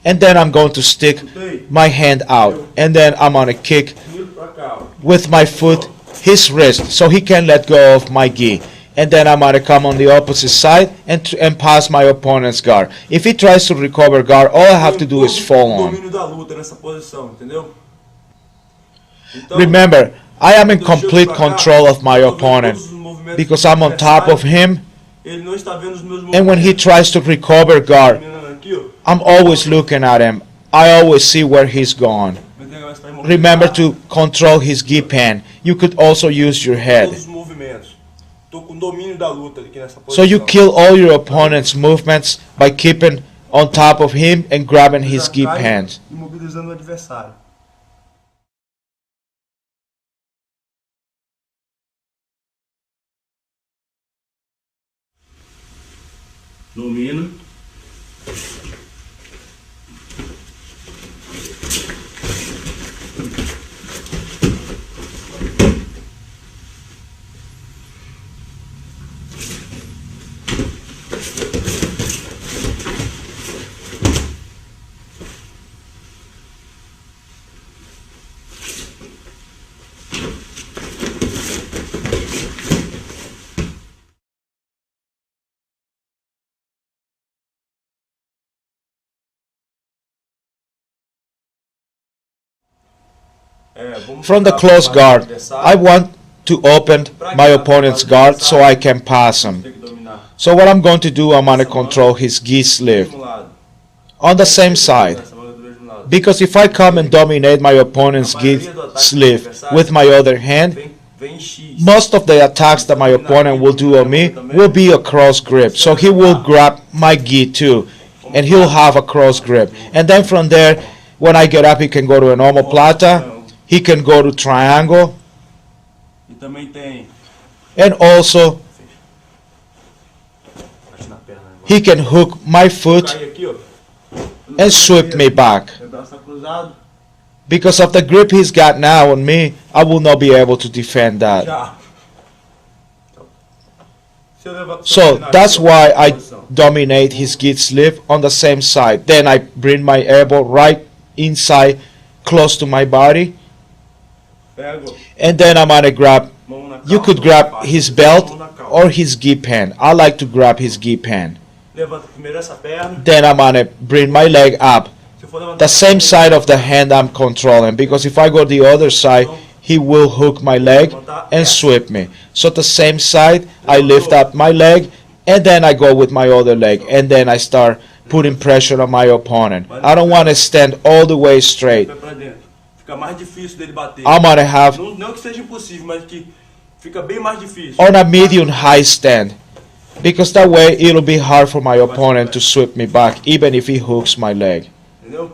[SPEAKER 1] and then I'm going to stick my hand out, and then I'm going to kick
[SPEAKER 2] Viro pra cá, ó.
[SPEAKER 1] with my foot his wrist so he can let go of my gi. And then I'm going to come on the opposite side and pass my opponent's guard. If he tries to recover guard, all I have to do is fall on.
[SPEAKER 2] Domínio da luta nessa posição, entendeu? Então,
[SPEAKER 1] Remember, I am in complete control of my opponent because I'm on top of him
[SPEAKER 2] Ele não está vendo os meus
[SPEAKER 1] And when he
[SPEAKER 2] movimentos.
[SPEAKER 1] tries to recover guard,
[SPEAKER 2] Dominando aqui, ó.
[SPEAKER 1] I'm always looking at him. I always see where he's gone.
[SPEAKER 2] Vou pegar mais pra imobilizar
[SPEAKER 1] Remember to control his gi pen. You could also use your
[SPEAKER 2] todos
[SPEAKER 1] head.
[SPEAKER 2] os movimentos. Tô com domínio da luta aqui nessa posição.
[SPEAKER 1] So you kill all your opponent's movements by keeping on top of him and grabbing
[SPEAKER 2] Eu
[SPEAKER 1] his
[SPEAKER 2] já
[SPEAKER 1] gi
[SPEAKER 2] caio
[SPEAKER 1] pen.
[SPEAKER 2] imobilizando o adversário. Domino.
[SPEAKER 1] From the close guard, I want to open my opponent's guard so I can pass him. So what I'm going to do, I'm going to control his gi sleeve on the same side. Because if I come and dominate my opponent's gi sleeve with my other hand, most of the attacks that my opponent will do on me will be a cross grip. So he will grab my gi too, and he'll have a cross grip. And then from there, when I get up, he can go to an omoplata, he can go to triangle,
[SPEAKER 2] E também tem.
[SPEAKER 1] and also
[SPEAKER 2] Bate na perna agora.
[SPEAKER 1] he can hook my foot
[SPEAKER 2] Cair aqui, ó.
[SPEAKER 1] and sweep me back.
[SPEAKER 2] Meu braço tá cruzado.
[SPEAKER 1] Because of the grip he's got now on me, I will not be able to defend that.
[SPEAKER 2] Já. Se eu levar- se eu
[SPEAKER 1] So
[SPEAKER 2] terminar
[SPEAKER 1] that's
[SPEAKER 2] aqui, ó,
[SPEAKER 1] why I
[SPEAKER 2] posição.
[SPEAKER 1] dominate his gi sleeve on the same side. Then I bring my elbow right inside, close to my body,
[SPEAKER 2] Pego,
[SPEAKER 1] and then I'm gonna grab.
[SPEAKER 2] mão na calça,
[SPEAKER 1] You could
[SPEAKER 2] mão na
[SPEAKER 1] grab
[SPEAKER 2] parte,
[SPEAKER 1] his
[SPEAKER 2] mão
[SPEAKER 1] belt
[SPEAKER 2] na calça.
[SPEAKER 1] or his gi pen. I like to grab his gi pen.
[SPEAKER 2] Levanta primeiro essa perna.
[SPEAKER 1] Then I'm gonna bring my leg up.
[SPEAKER 2] Se for levantar
[SPEAKER 1] The same side of the hand I'm controlling, because if I go the other side, he will hook my leg and sweep me. So the same side, I lift up my leg, and then I go with my other leg, and then I start putting pressure on my opponent. I don't want to stand all the way straight.
[SPEAKER 2] pé pra dentro. Fica mais difícil dele bater.
[SPEAKER 1] I'm gonna have
[SPEAKER 2] Não que seja impossível, mas que fica bem mais difícil.
[SPEAKER 1] on a medium high stand, because that way it'll be hard for my opponent to sweep me back, even if he hooks my leg.
[SPEAKER 2] Entendeu?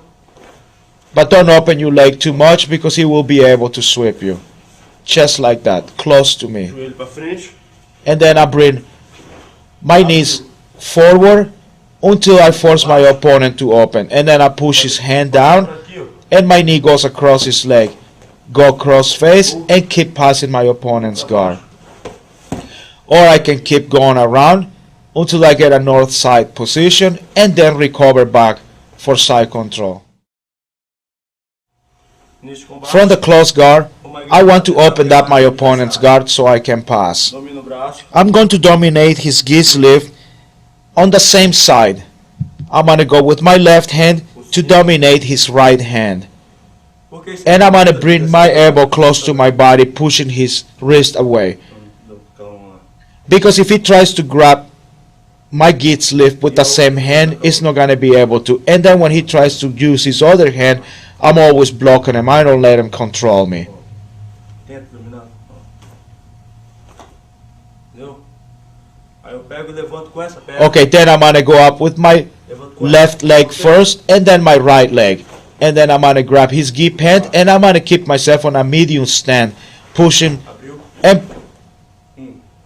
[SPEAKER 1] But don't open your leg too much, because he will be able to sweep you. Just like that, close to me.
[SPEAKER 2] Joelho pra frente.
[SPEAKER 1] And then I bring my knees forward until I force my opponent to open, and then I push his hand down,
[SPEAKER 2] Pra aqui, ó.
[SPEAKER 1] and my knee goes across his leg. Go cross face and keep passing my opponent's guard. Or I can keep going around until I get a north side position and then recover back for side control.
[SPEAKER 2] Início de combate.
[SPEAKER 1] From the close guard, I want to open up my opponent's guard so I can pass.
[SPEAKER 2] Domina o braço.
[SPEAKER 1] I'm going to dominate his gi sleeve on the same side. I'm going to go with my left hand to dominate his right hand.
[SPEAKER 2] Porque esse-
[SPEAKER 1] And I'm going to bring my elbow close to my body, pushing his wrist away.
[SPEAKER 2] Calma.
[SPEAKER 1] Because if he tries to grab my gi sleeve with the same hand, he's not going to be able to. And then when he tries to use his other hand, I'm always blocking him. I don't let him control me.
[SPEAKER 2] Tenta dominar. Entendeu? Aí eu pego e levanto com essa perna.
[SPEAKER 1] Okay, then I'm going to go up with my
[SPEAKER 2] Levanto com
[SPEAKER 1] left
[SPEAKER 2] essa.
[SPEAKER 1] leg first and then my right leg. And then I'm going to grab his gi pant and I'm going to keep myself on a medium stand, pushing
[SPEAKER 2] Abriu.
[SPEAKER 1] and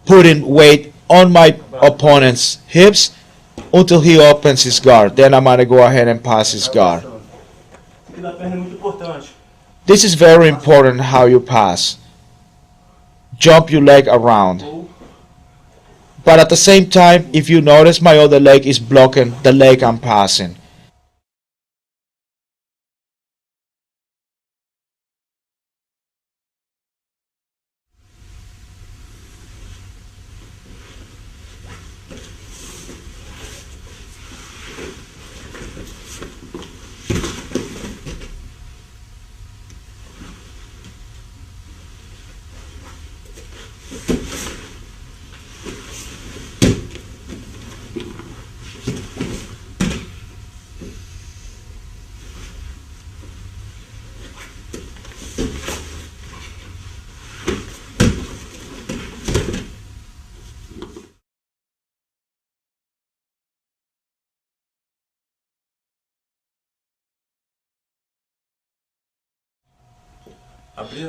[SPEAKER 1] putting weight on my opponent's hips until he opens his guard. Then I'm going to go ahead and pass his guard.
[SPEAKER 2] Isso da perna é muito importante.
[SPEAKER 1] This is very important how you pass. Jump your leg around.
[SPEAKER 2] Ou
[SPEAKER 1] But at the same time, if you notice, my other leg is blocking the leg I'm passing.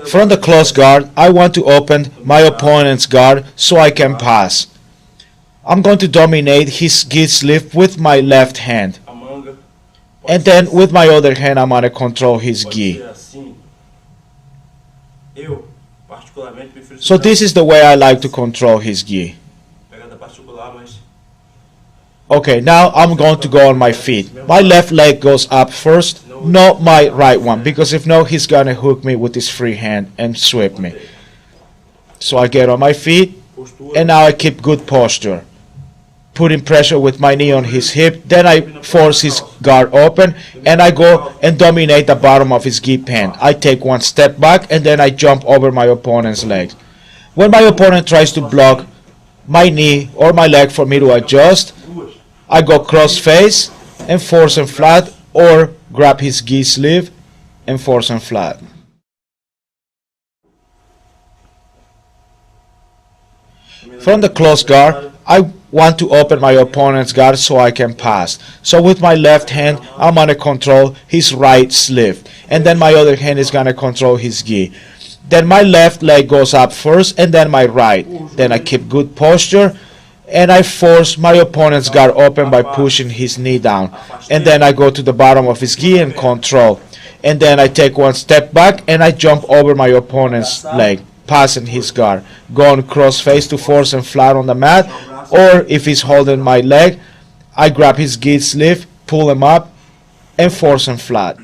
[SPEAKER 1] From the close guard, I want to open my opponent's guard so I can pass. I'm going to dominate his gi sleeve with my left hand.
[SPEAKER 2] A manga.
[SPEAKER 1] And then with my other hand, I'm going to control his
[SPEAKER 2] Pode
[SPEAKER 1] gi.
[SPEAKER 2] ser assim. Eu, particularmente, prefiro
[SPEAKER 1] So this is the way I like to control his gi.
[SPEAKER 2] pegada particular, mas
[SPEAKER 1] Okay, now I'm going to go on my feet. My left leg goes up first, not my right one, because if no, he's gonna hook me with his free hand and sweep me. So I get on my feet,
[SPEAKER 2] postura.
[SPEAKER 1] and now I keep good posture. Putting pressure with my knee on his hip, then I force his guard open, and I go and dominate the bottom of his gi pant. I take one step back, and then I jump over my opponent's legs. When my opponent tries to block my knee or my leg for me to adjust,
[SPEAKER 2] Duas.
[SPEAKER 1] I go cross face and force him flat, or grab his gi sleeve and force him flat. From the close guard, I want to open my opponent's guard so I can pass. So with my left hand, I'm gonna control his right sleeve, and then my other hand is gonna control his gi. Then my left leg goes up first, and then my right. Then I keep good posture, and I force my opponent's guard open by pushing his knee down. And then I go to the bottom of his gi and control. And then I take one step back and I jump over my opponent's leg, passing his guard. Going cross face to force him flat on the mat. Or if he's holding my leg, I grab his gi sleeve, pull him up, and force him flat.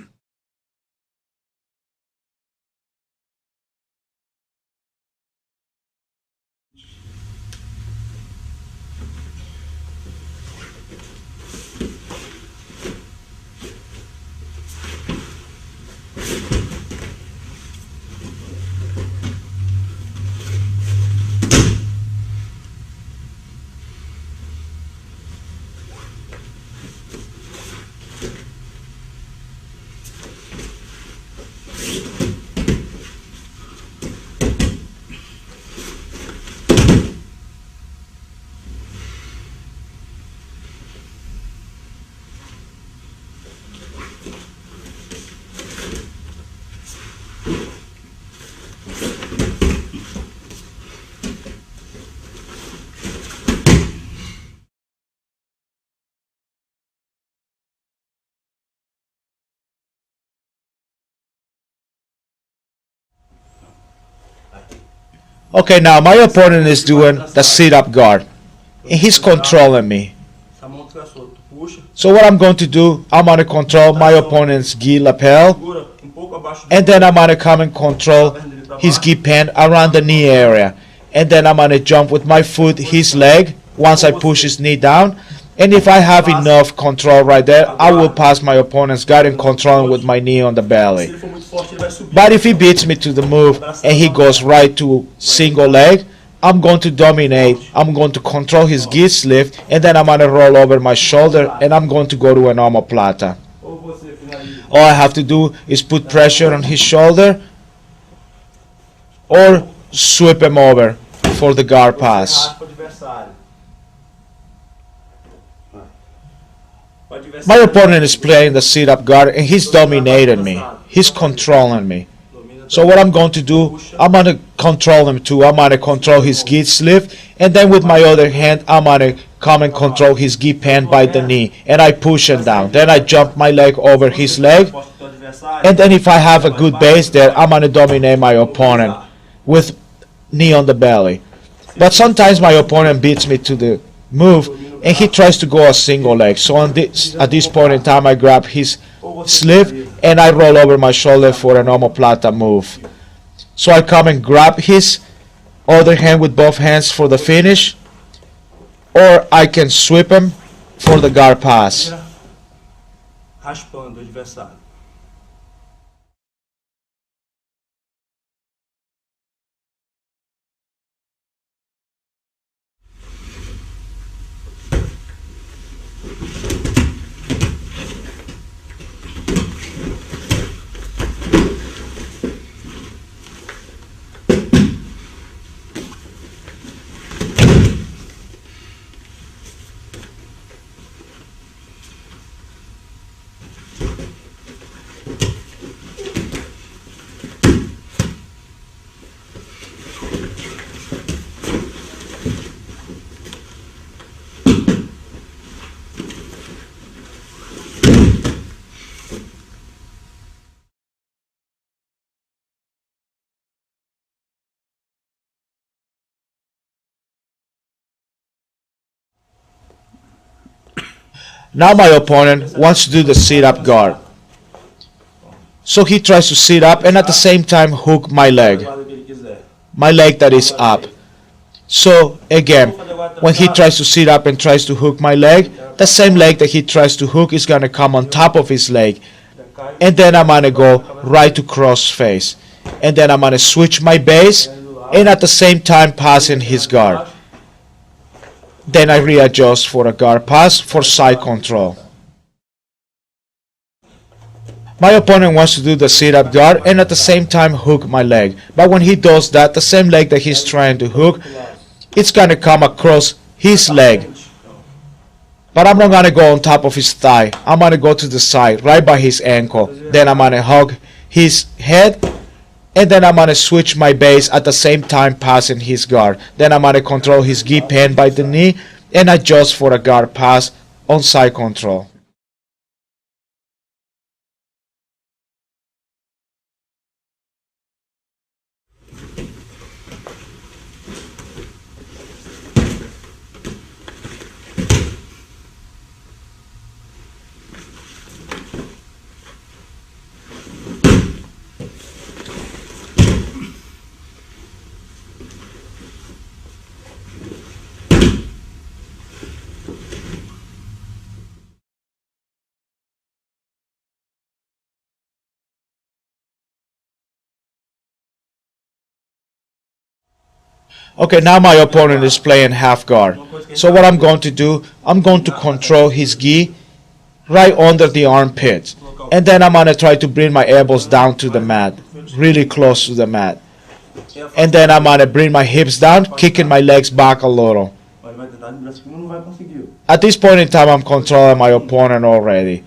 [SPEAKER 1] Okay, now my opponent is doing the sit-up guard, and he's controlling me.
[SPEAKER 2] Se a mão estiver solta, tu puxa,
[SPEAKER 1] So what I'm going to do, I'm going to control my opponent's gi lapel,
[SPEAKER 2] segura um pouco abaixo do
[SPEAKER 1] and then I'm going to come and control his gi pant around the knee area. And then I'm going to jump with my foot his leg once I push his knee down. And if I have enough control right there, I will pass my opponent's guard and control him with my knee on the
[SPEAKER 2] Se
[SPEAKER 1] belly.
[SPEAKER 2] ele for muito forte, ele vai subir.
[SPEAKER 1] But if he beats me to the move and he goes right to single leg, I'm going to dominate. I'm going to control his gi sleeve, and then I'm going to roll over my shoulder, and I'm going to go to an omoplata.
[SPEAKER 2] Ou você finaliza.
[SPEAKER 1] All I have to do is put pressure on his shoulder or sweep him over for the guard pass.
[SPEAKER 2] Raspa o adversário. O adversário
[SPEAKER 1] My opponent is playing the sit-up guard, and he's dominating me. He's controlling me.
[SPEAKER 2] domina
[SPEAKER 1] So what I'm going to do, I'm going to control him too. I'm going to control his gi sleeve, and then with my other hand, I'm going to come and control his gi pant by the knee, and I push him down. Then I jump my leg over his leg,
[SPEAKER 2] forte do teu adversário.
[SPEAKER 1] and then if I have a good base there, I'm going to dominate my opponent with knee on the belly. But sometimes my opponent beats me to the move, and he tries to go a single leg. So at this point in time, I grab his sleeve and I roll over my shoulder for an omoplata move. So I come and grab his other hand with both hands for the finish, or I can sweep him for the guard pass.
[SPEAKER 2] Raspando o adversário.
[SPEAKER 1] Now my opponent wants to do the sit-up guard. So he tries to sit up and at the same time hook my leg that is up. So again, when he tries to sit up and tries to hook my leg, the same leg that he tries to hook is gonna come on top of his leg. And then I'm gonna go right to cross face. And then I'm gonna switch my base and at the same time passing his guard. Then I readjust for a guard pass for side control. My opponent wants to do the sit-up guard and at the same time hook my leg. But when he does that, the same leg that he's trying to hook, it's gonna come across his leg. But I'm not gonna go on top of his thigh. I'm gonna go to the side, right by his ankle. Then I'm gonna hug his head, and then I'm gonna switch my base at the same time passing his guard. Then I'm gonna control his gi pen by the knee and adjust for a guard pass on side control. Okay, now my opponent is playing half guard. So what I'm going to do, I'm going to control his gi right under the armpits. And then I'm going to try to bring my elbows down to the mat, really close to the mat. And then I'm going to bring my hips down, kicking my legs back a little. At this point in time, I'm controlling my opponent already.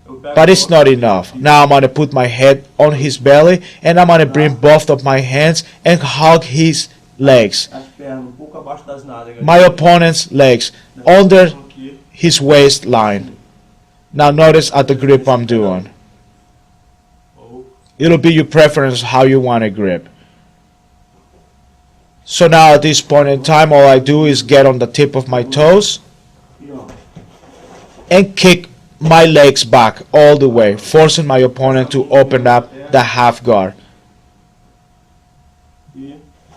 [SPEAKER 1] But it's not enough. Now I'm going to put my head on his belly and I'm going to bring both of my hands and hug his legs, my opponent's legs, under his waistline. Now notice at the grip I'm doing. It'll be your preference how you want to grip. So now at this point in time, all I do is get on the tip of my toes and kick my legs back all the way, forcing my opponent to open up the half guard.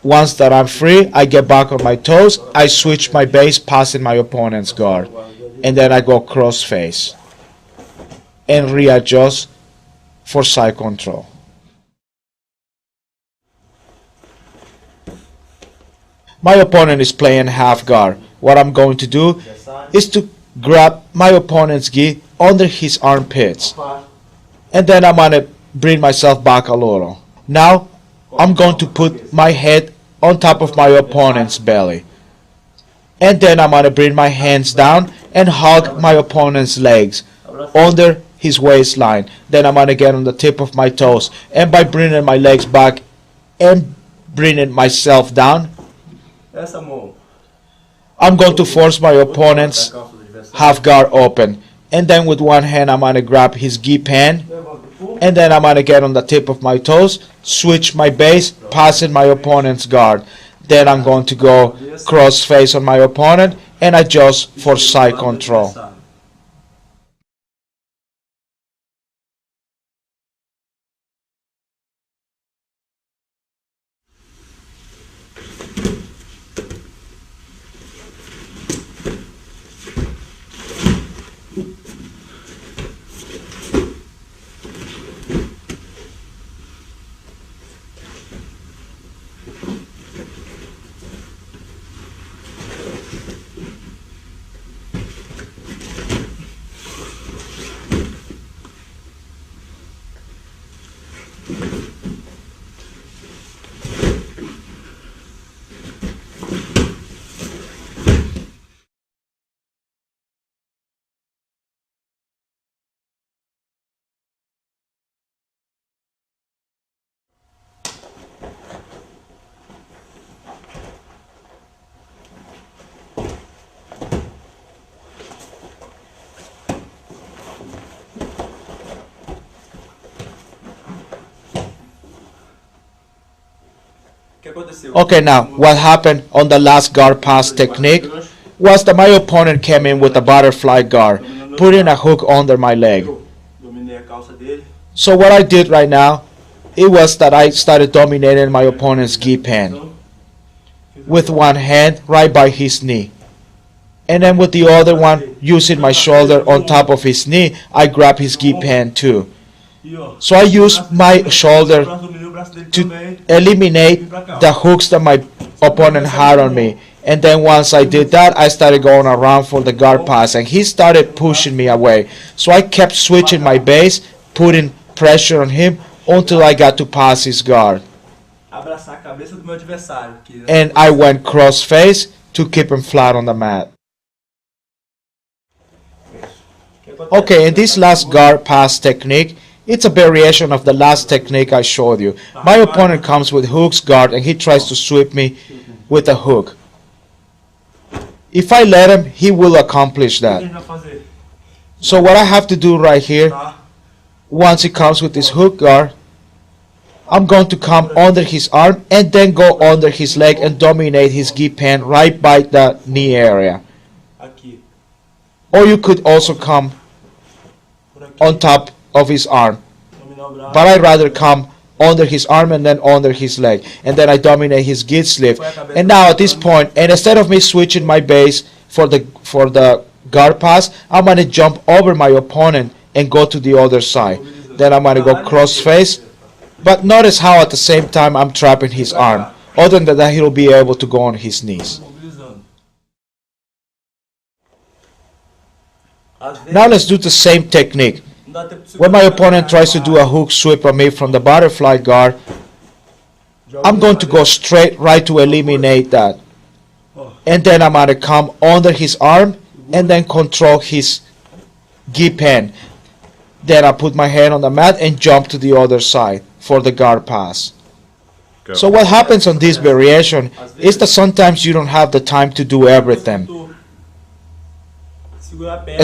[SPEAKER 1] Once that I'm free, I get back on my toes, I switch my base passing my opponent's guard, and then I go cross face and readjust for side control. My opponent is playing half guard. What I'm going to do is to grab my opponent's gi under his armpits, and then I'm going to bring myself back a little. Now I'm going to put my head on top of my opponent's belly. And then I'm going to bring my hands down and hug my opponent's legs under his waistline. Then I'm going to get on the tip of my toes. And by bringing my legs back and bringing myself down, I'm going to force my opponent's half guard open. And then with one hand I'm going to grab his gi pen. And then I'm going to get on the tip of my toes, switch my base, passing my opponent's guard. Then I'm going to go cross face on my opponent and adjust for side control. Okay, now what happened on the last guard pass technique was that my opponent came in with a butterfly guard putting a hook under my leg.
[SPEAKER 2] Eu dominei a calça dele.
[SPEAKER 1] So what I did right now, it was that I started dominating my opponent's gi pen with one hand right by his knee. And then with the other one, using my shoulder on top of his knee, I grab his gi pen too. So I use my shoulder to eliminate the hooks that my opponent had on me. And then once I did that, I started going around for the guard pass, and he started pushing me away. So I kept switching my base, putting pressure on him until I got to pass his guard.
[SPEAKER 2] Abraçar a cabeça do meu adversário.
[SPEAKER 1] And I went cross face to keep him flat on the mat. Okay, and this last guard pass technique, it's a variation of the last technique I showed you. My opponent comes with hooks guard and he tries to sweep me with a hook. If I let him, he will accomplish that. So what I have to do right here, once he comes with his hook guard, I'm going to come under his arm and then go under his leg and dominate his gi pen right by the knee area. Or you could also come on top of his arm. But I'd rather come under his arm and then under his leg. And then I dominate his gi sleeve. And now at this point, and instead of me switching my base for the guard pass, I'm going to jump over my opponent and go to the other side. Then I'm going to go cross face. But notice how at the same time I'm trapping his arm. Other than that, he'll be able to go on his knees. Now let's do the same technique. When my opponent tries to do a hook sweep on me from the butterfly guard, I'm going to go straight right to eliminate that. And then I'm going to come under his arm and then control his gi pen. Then I put my hand on the mat and jump to the other side for the guard pass. So what happens on this variation is that sometimes you don't have the time to do everything.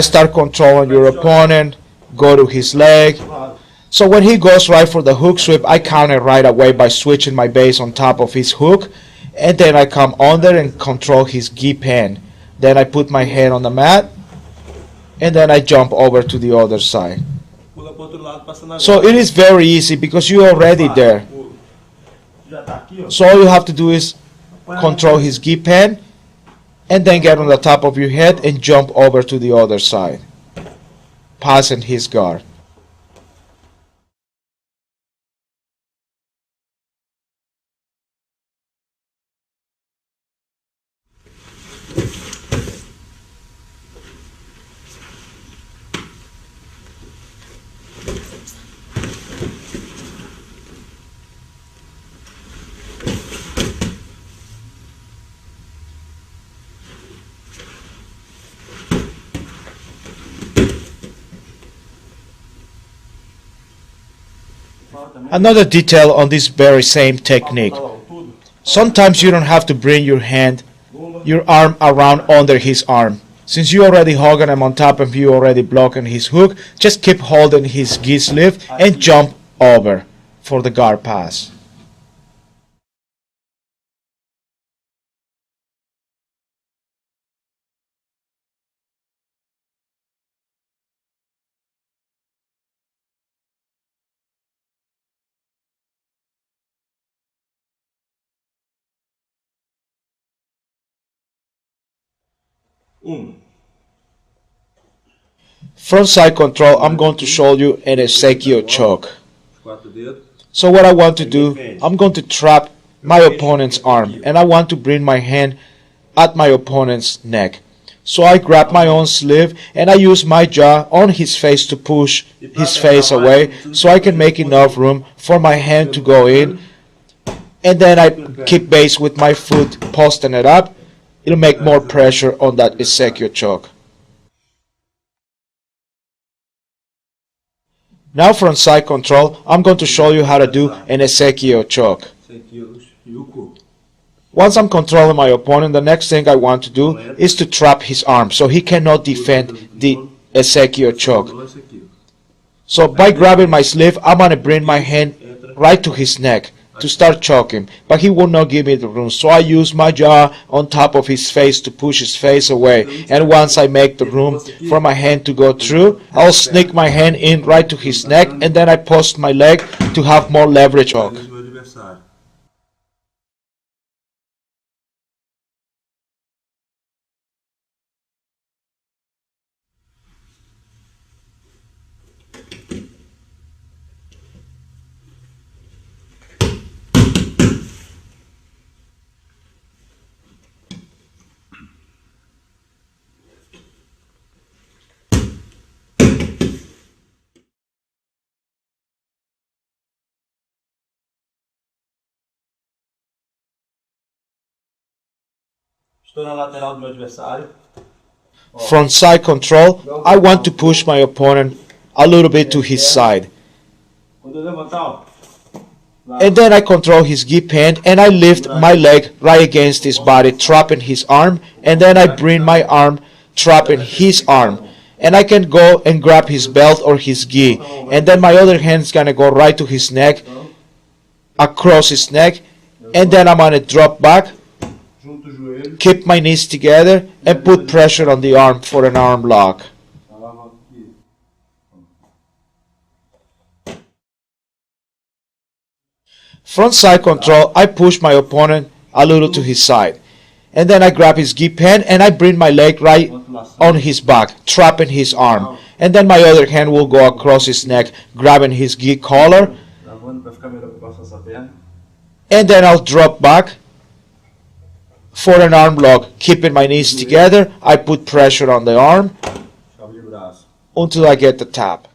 [SPEAKER 1] Start controlling your opponent, go to his leg. So when he goes right for the hook sweep, I counter right away by switching my base on top of his hook, and then I come under and control his gi pen. Then I put my hand on the mat, and then I jump over to the other side. So it is very easy because you're already there. So all you have to do is control his gi pen and then get on the top of your head and jump over to the other side, passing his guard. Another detail on this very same technique. Sometimes you don't have to bring your arm around under his arm. Since you already hogging him on top of you, already blocking his hook, just keep holding his gi sleeve and jump over for the guard pass. Front side control, I'm going to show you an Ezekiel choke. So what I want to do, I'm going to trap my opponent's arm and I want to bring my hand at my opponent's neck. So I grab my own sleeve and I use my jaw on his face to push his face away so I can make enough room for my hand to go in. And then I keep base with my foot, posting it up. It'll make more pressure on that Ezekiel choke. Now from side control, I'm going to show you how to do an Ezekiel choke. Once I'm controlling my opponent, the next thing I want to do is to trap his arm so he cannot defend the Ezekiel choke. So by grabbing my sleeve, I'm going to bring my hand right to his neck. to start choking, but he will not give me the room. So I use my jaw on top of his face to push his face away. And once I make the room for my hand to go through, I'll sneak my hand in right to his neck, and then I post my leg to have more leverage choke.
[SPEAKER 2] Estou na lateral do meu adversário.
[SPEAKER 1] From side control, I want to push my opponent a little bit to his side.
[SPEAKER 2] Quando eu levantar, ó.
[SPEAKER 1] And then I control his grip hand and I lift my leg right against his body, trapping his arm, and then I bring my arm, trapping his arm. And I can go and grab his belt or his gi. And then my other hand is gonna go right to his neck, across his neck, and then I'm gonna drop back, keep my knees together, and put pressure on the arm for an arm lock. Front side control, I push my opponent a little to his side. And then I grab his grip hand and I bring my leg right on his back, trapping his arm. And then my other hand will go across his neck, grabbing his gi collar. And then I'll drop back for an arm lock, keeping my knees together. I put pressure on the arm until I get the tap.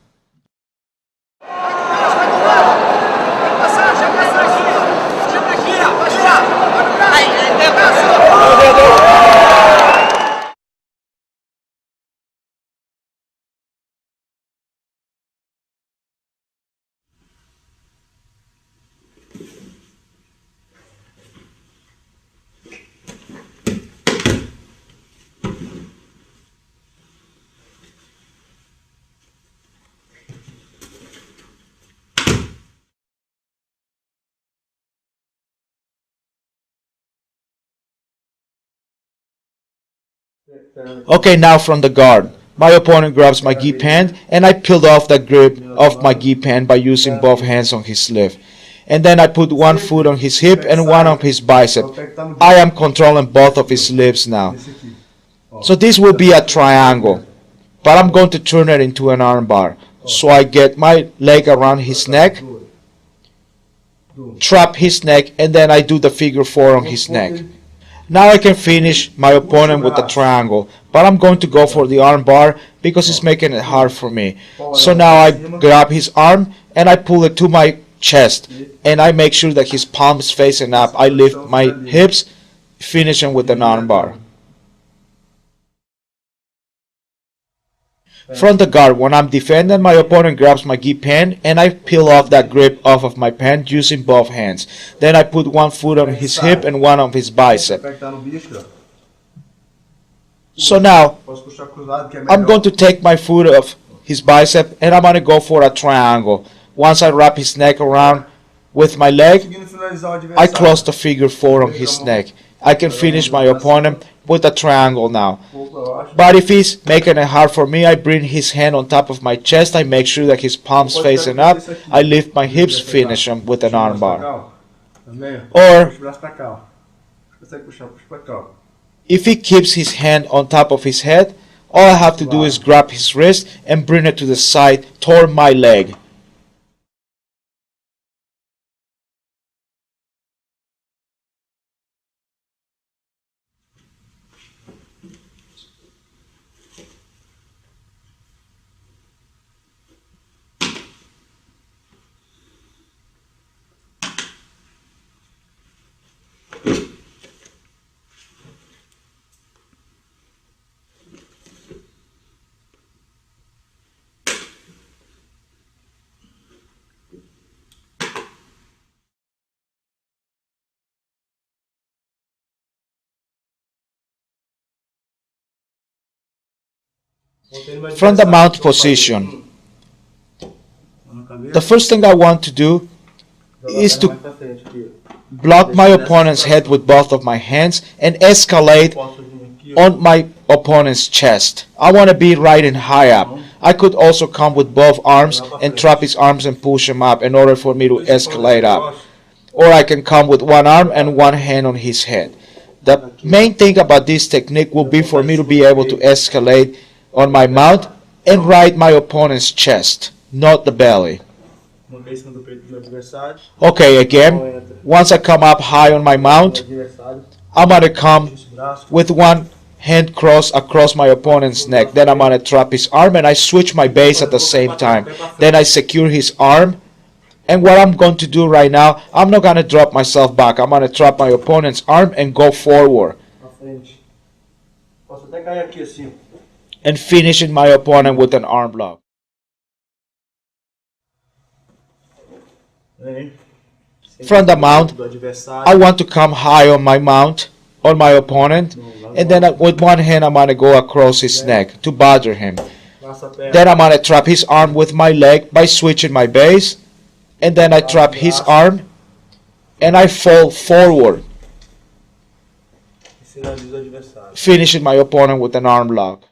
[SPEAKER 1] Okay, now from the guard. My opponent grabs my gi hand and I peeled off the grip of my gi hand by using both hands on his sleeve. And then I put one foot on his hip and one on his bicep. I am controlling both of his sleeves now. So this will be a triangle, but I'm going to turn it into an arm bar. So I get my leg around his neck, trap his neck, and then I do the figure 4 on his neck. Now I can finish my opponent with the triangle, but I'm going to go for the arm bar because it's making it hard for me. So now I grab his arm and I pull it to my chest and I make sure that his palm is facing up. I lift my hips, finishing with an arm bar. From the guard, when I'm defending, my opponent grabs my gi hand and I peel off that grip off of my hand using both hands. Then I put one foot on his hip and one on his bicep. So now, I'm going to take my foot off his bicep and I'm going to go for a triangle. Once I wrap his neck around with my leg, I close the figure 4 on his neck. I can finish my opponent with a triangle now. But if he's making it hard for me, I bring his hand on top of my chest. I make sure that his palm's facing up. I lift my hips, finish him with an arm bar. Or if he keeps his hand on top of his head, all I have to do is grab his wrist and bring it to the side toward my leg. From the mount position, the first thing I want to do is to
[SPEAKER 2] Mais pra frente aqui.
[SPEAKER 1] block my opponent's head with both of my hands and escalate
[SPEAKER 2] Posso vir aqui, ó.
[SPEAKER 1] on my opponent's chest. I want to be riding high up. I could also come with both arms and trap his arms and push him up in order for me to escalate up. Or I can come with one arm and one hand on his head. The main thing about this technique will be for me to be able to escalate on my mount and ride my opponent's chest, not the belly.
[SPEAKER 2] Manter em cima do peito do meu adversário.
[SPEAKER 1] Okay, again, once I come up high on my mount,
[SPEAKER 2] Adversário.
[SPEAKER 1] I'm going to come
[SPEAKER 2] Esse braço.
[SPEAKER 1] with one hand cross across my opponent's neck. Then I'm going to trap his arm and I switch my base at the same time. Then I secure his arm. And what I'm going to do right now, I'm not going to drop myself back. I'm going to trap my opponent's arm and go forward
[SPEAKER 2] Pra frente. Posso até cair aqui assim.
[SPEAKER 1] and finishing my opponent with an arm lock.
[SPEAKER 2] Vem.
[SPEAKER 1] From the mount,
[SPEAKER 2] Do adversário.
[SPEAKER 1] I want to come high on my mount, on my opponent. And then with one hand, I'm going to go across his neck to bother him.
[SPEAKER 2] Passa a perna.
[SPEAKER 1] Then I'm going to trap his arm with my leg by switching my base. And then I trap his arm and I fall forward,
[SPEAKER 2] E finaliza o adversário.
[SPEAKER 1] finishing my opponent with an arm lock.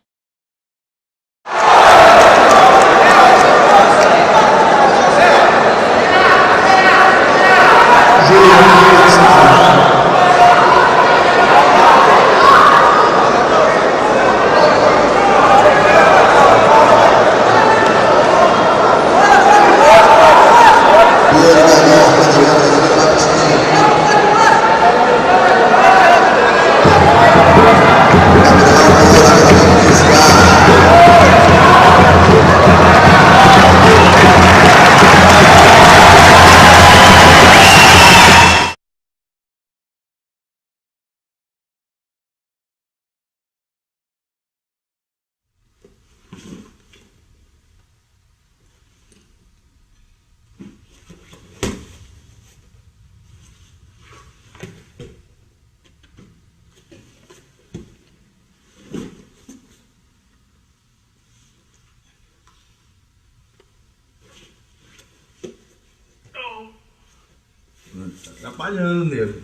[SPEAKER 2] Tá atrapalhando, nego.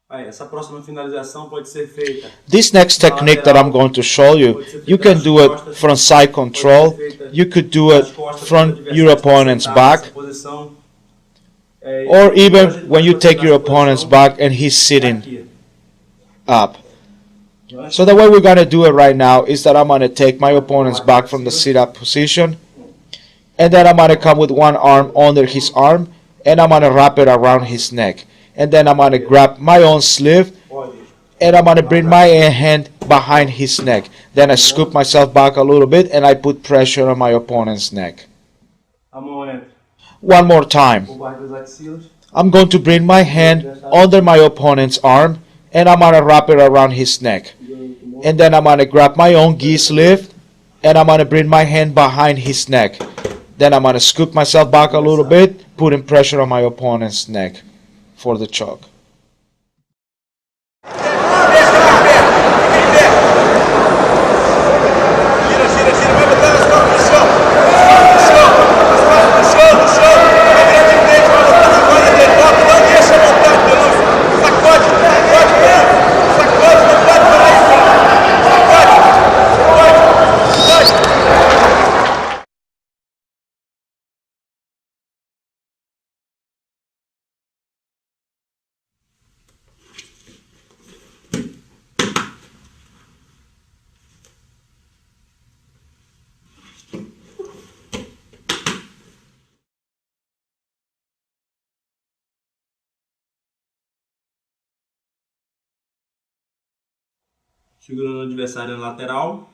[SPEAKER 2] Aí, essa próxima finalização pode ser feita.
[SPEAKER 1] This next technique that I'm going to show you, you can do it from side control, you could do it from your opponent's back, or even when you take your opponent's back and he's sitting up. So the way we're going to do it right now is that I'm going to take my opponent's back from the sit-up position, and then I'm going to come with one arm under his arm, and I'm going to wrap it around his neck. And then I'm going to grab my own sleeve, and I'm going to bring my hand behind his neck. Then I scoop myself back a little bit, and I put pressure on my opponent's neck.
[SPEAKER 2] A mão entra
[SPEAKER 1] One more time.
[SPEAKER 2] por baixo das axilas.
[SPEAKER 1] I'm going to bring my hand under my opponent's arm, and I'm going to wrap it around his neck. And then I'm going to grab my own gi sleeve, and I'm going to bring my hand behind his neck. Then I'm going to scoop myself back a little bit, putting pressure on my opponent's neck for the choke.
[SPEAKER 2] Segurando o adversário na lateral.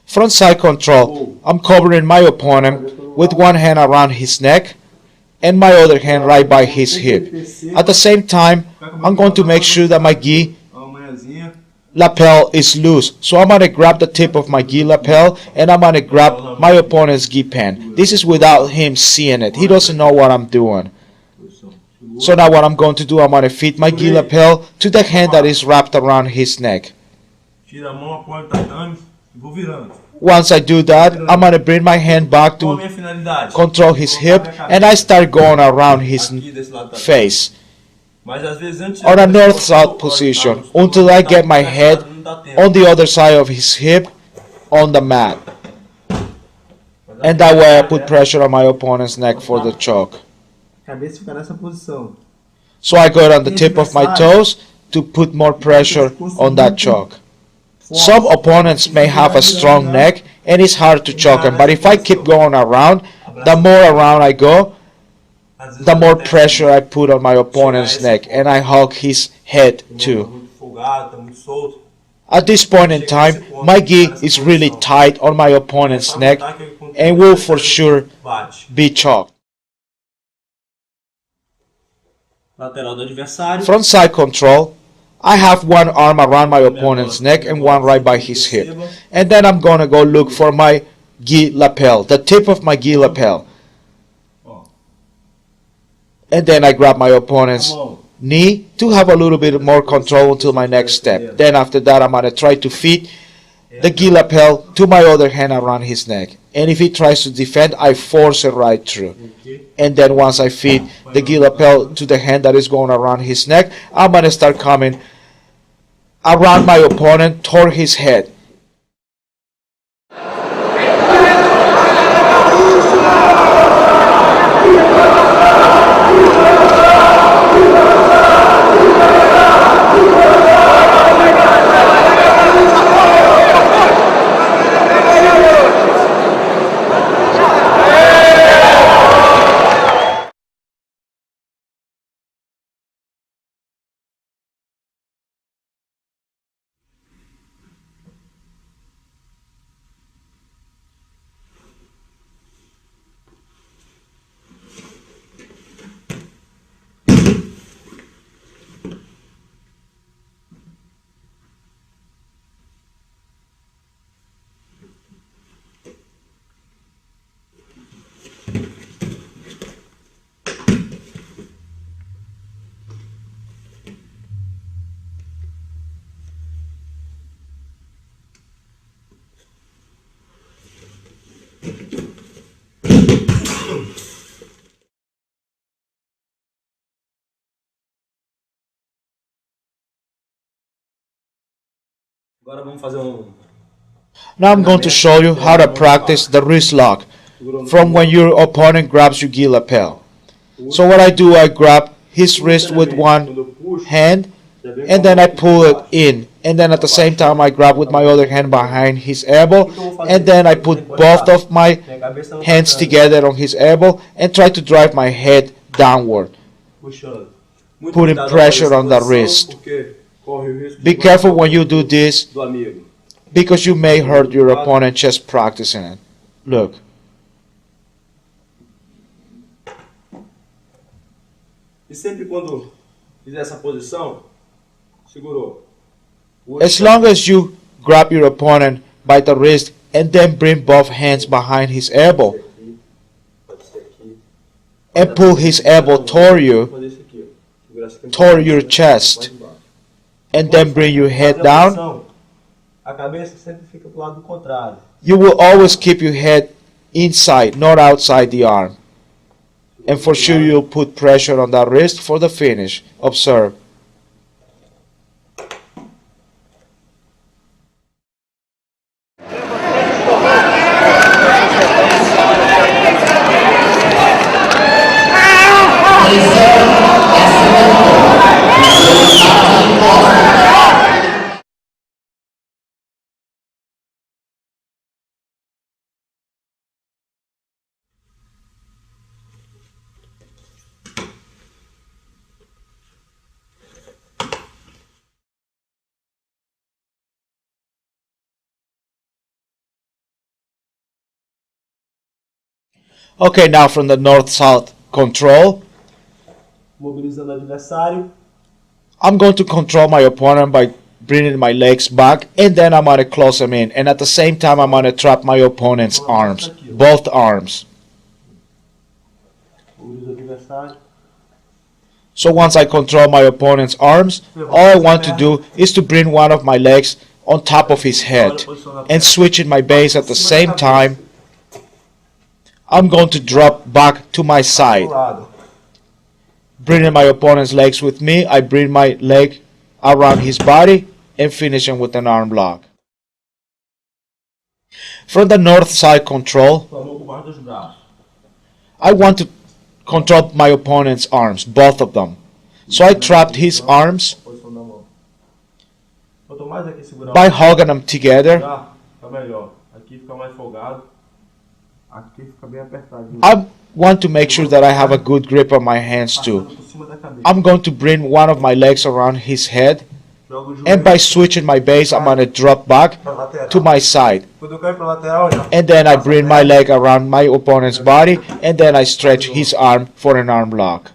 [SPEAKER 1] Front side control. I'm covering my opponent with one hand around his neck and my other hand right by his hip. At the same time, I'm going to make sure that my gi
[SPEAKER 2] Uma manhãzinha.
[SPEAKER 1] lapel is loose. So I'm going to grab the tip of my gi lapel and I'm going to grab my opponent's gi pen. This is without him seeing it. He doesn't know what I'm doing. So now what I'm going to do, I'm going to feed my gi lapel to the hand that is wrapped around his neck. Once I do that, I'm going to bring my hand back to control his hip and I start going around his face on a north-south position until I get my head on the other side of his hip on the mat. And that way I put pressure on my opponent's neck for the choke. So I go on the tip of my toes to put more pressure on that choke. Some opponents may have a strong neck and it's hard to choke them, but if I keep going around, the more around I go, the more pressure I put on my opponent's neck and I hug his head too. At this point in time, my gi is really tight on my opponent's neck and will for sure be choked. Front side control. I have one arm around my opponent's neck and one right by his hip. And then I'm going to go look for my gi lapel, the tip of my gi lapel. And then I grab my opponent's knee to have a little bit more control until my next step. Then after that, I'm going to try to feed the gi lapel to my other hand around his neck. And if he tries to defend, I force it right through. And then once I feed the gi lapel to the hand that is going around his neck, I'm going to start coming around my opponent toward his head. Now I'm going to show you how to practice the wrist lock from when your opponent grabs your gi lapel. So what I do, I grab his wrist with one hand and then I pull it in, and then at the same time I grab with my other hand behind his elbow, and then I put both of my hands together on his elbow and try to drive my head downward, putting pressure on the wrist. Be careful when you do this because you may hurt your opponent just practicing it. Look. As long as you grab your opponent by the wrist and then bring both hands behind his elbow and pull his elbow toward you, toward your chest, and then bring your head down, you will always keep your head inside, not outside the arm. And for sure you'll put pressure on that wrist for the finish. Observe. Okay, now from the north-south control, I'm going to control my opponent by bringing my legs back, and then I'm gonna close him in. And at the same time, I'm gonna trap my opponent's arms, both arms. So once I control my opponent's arms, all I want to do is to bring one of my legs on top of his head and switching my base at the same time. I'm going to drop back to my side. Bringing my opponent's legs with me, I bring my leg around his body and finish him with an arm lock. From the north side control, I want to control my opponent's arms, both of them. So I trapped his arms by hugging them together. I want to make sure that I have a good grip on my hands too. I'm going to bring one of my legs around his head, and by switching my base, I'm going to drop back to my side. And then I bring my leg around my opponent's body, and then I stretch his arm for an arm lock.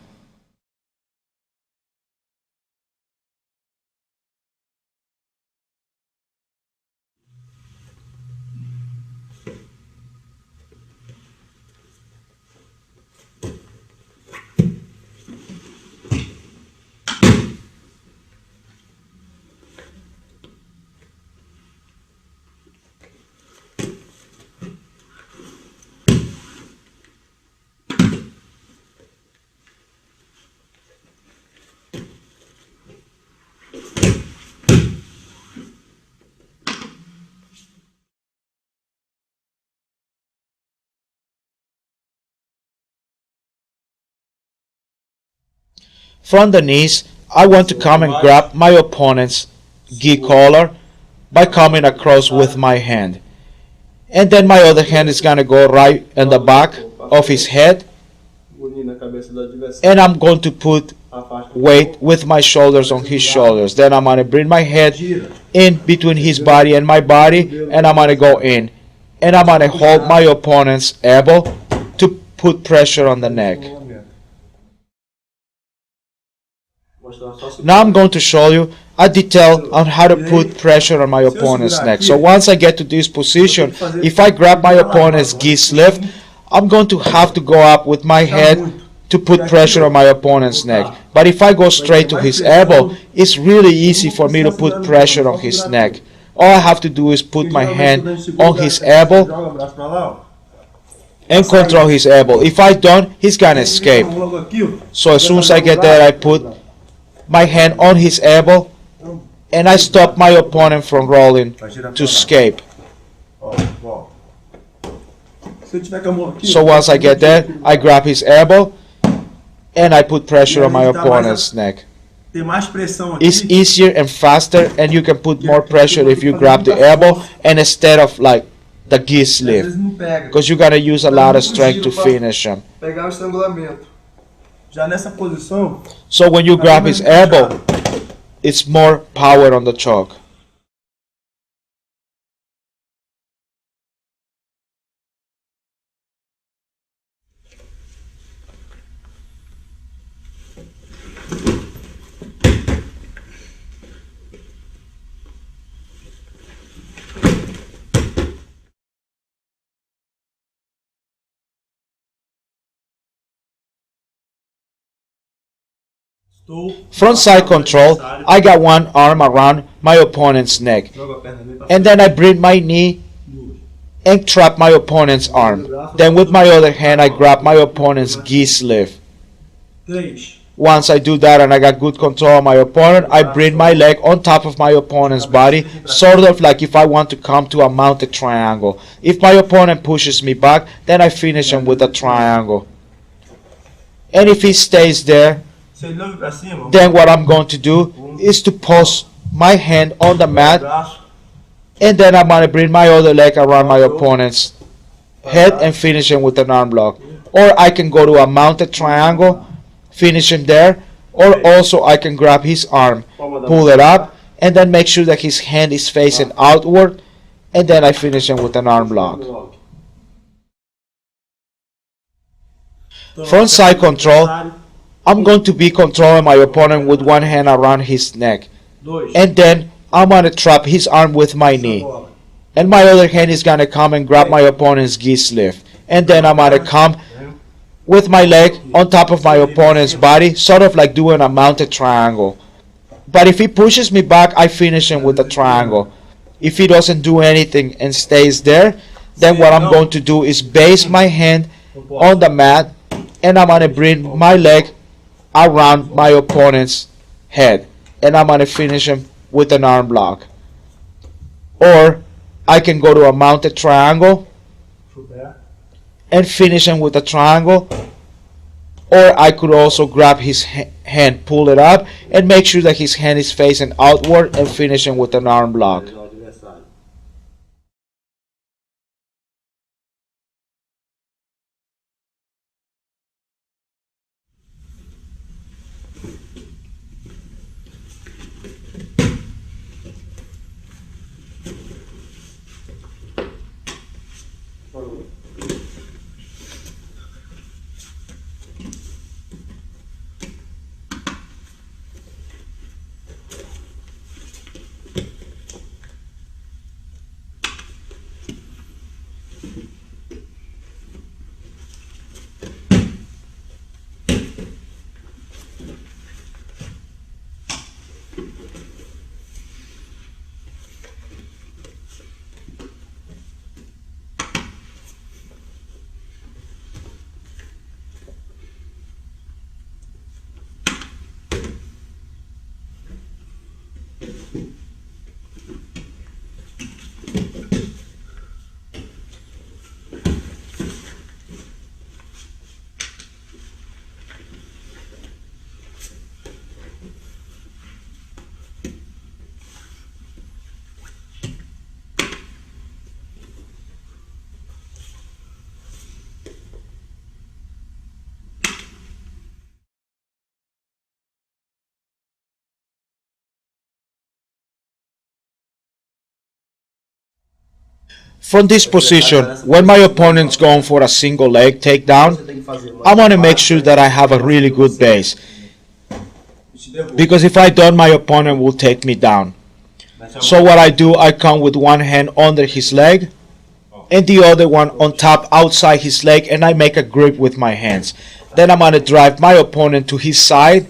[SPEAKER 1] From the knees, I want to come and grab my opponent's gi collar by coming across with my hand. And then my other hand is going to go right in the back of his head. And I'm going to put weight with my shoulders on his shoulders. Then I'm going to bring my head in between his body and my body, and I'm going to go in. And I'm going to hold my opponent's elbow to put pressure on the neck. Now I'm going to show you a detail on how to put pressure on my opponent's neck. So once I get to this position, if I grab my opponent's gi sleeve, I'm going to have to go up with my head to put pressure on my opponent's neck. But if I go straight to his elbow, it's really easy for me to put pressure on his neck. All I have to do is put my hand on his elbow and control his elbow. If I don't, he's gonna escape. So as soon as I get there, I put my hand on his elbow, and I stop my opponent from rolling to escape. So once I get there, I grab his elbow, and I put pressure on my opponent's neck. It's easier and faster, and you can put more pressure if you grab the elbow and instead of like the gi sleeve, because you're gonna use a lot of strength to finish him. So when you grab his elbow, it's more power on the choke. Front side control, I got one arm around my opponent's neck, and then I bring my knee and trap my opponent's arm. Then with my other hand, I grab my opponent's gi sleeve. Once I do that and I got good control of my opponent, I bring my leg on top of my opponent's body, sort of like if I want to come to a mounted triangle. If my opponent pushes me back, then I finish him with a triangle. And if he stays there, then what I'm going to do is to post my hand on the mat, and then I'm going to bring my other leg around my opponent's head and finish him with an arm lock. Or I can go to a mounted triangle, finish him there, or also I can grab his arm, pull it up, and then make sure that his hand is facing outward, and then I finish him with an arm lock. Front side control, I'm going to be controlling my opponent with one hand around his neck, and then I'm gonna trap his arm with my knee. And my other hand is gonna come and grab my opponent's gi sleeve. And then I'm gonna come with my leg on top of my opponent's body, sort of like doing a mounted triangle. But if he pushes me back, I finish him with a triangle. If he doesn't do anything and stays there, then what I'm going to do is base my hand on the mat, and I'm going to bring my leg around my opponent's head, and I'm going to finish him with an arm lock. Or I can go to a mounted triangle and finish him with a triangle. Or I could also grab his hand, pull it up, and make sure that his hand is facing outward and finish him with an arm lock. From this position, when my opponent's going for a single leg takedown, I want to make sure that I have a really good base. Because if I don't, my opponent will take me down. So what I do, I come with one hand under his leg and the other one on top outside his leg, and I make a grip with my hands. Then I'm going to drive my opponent to his side,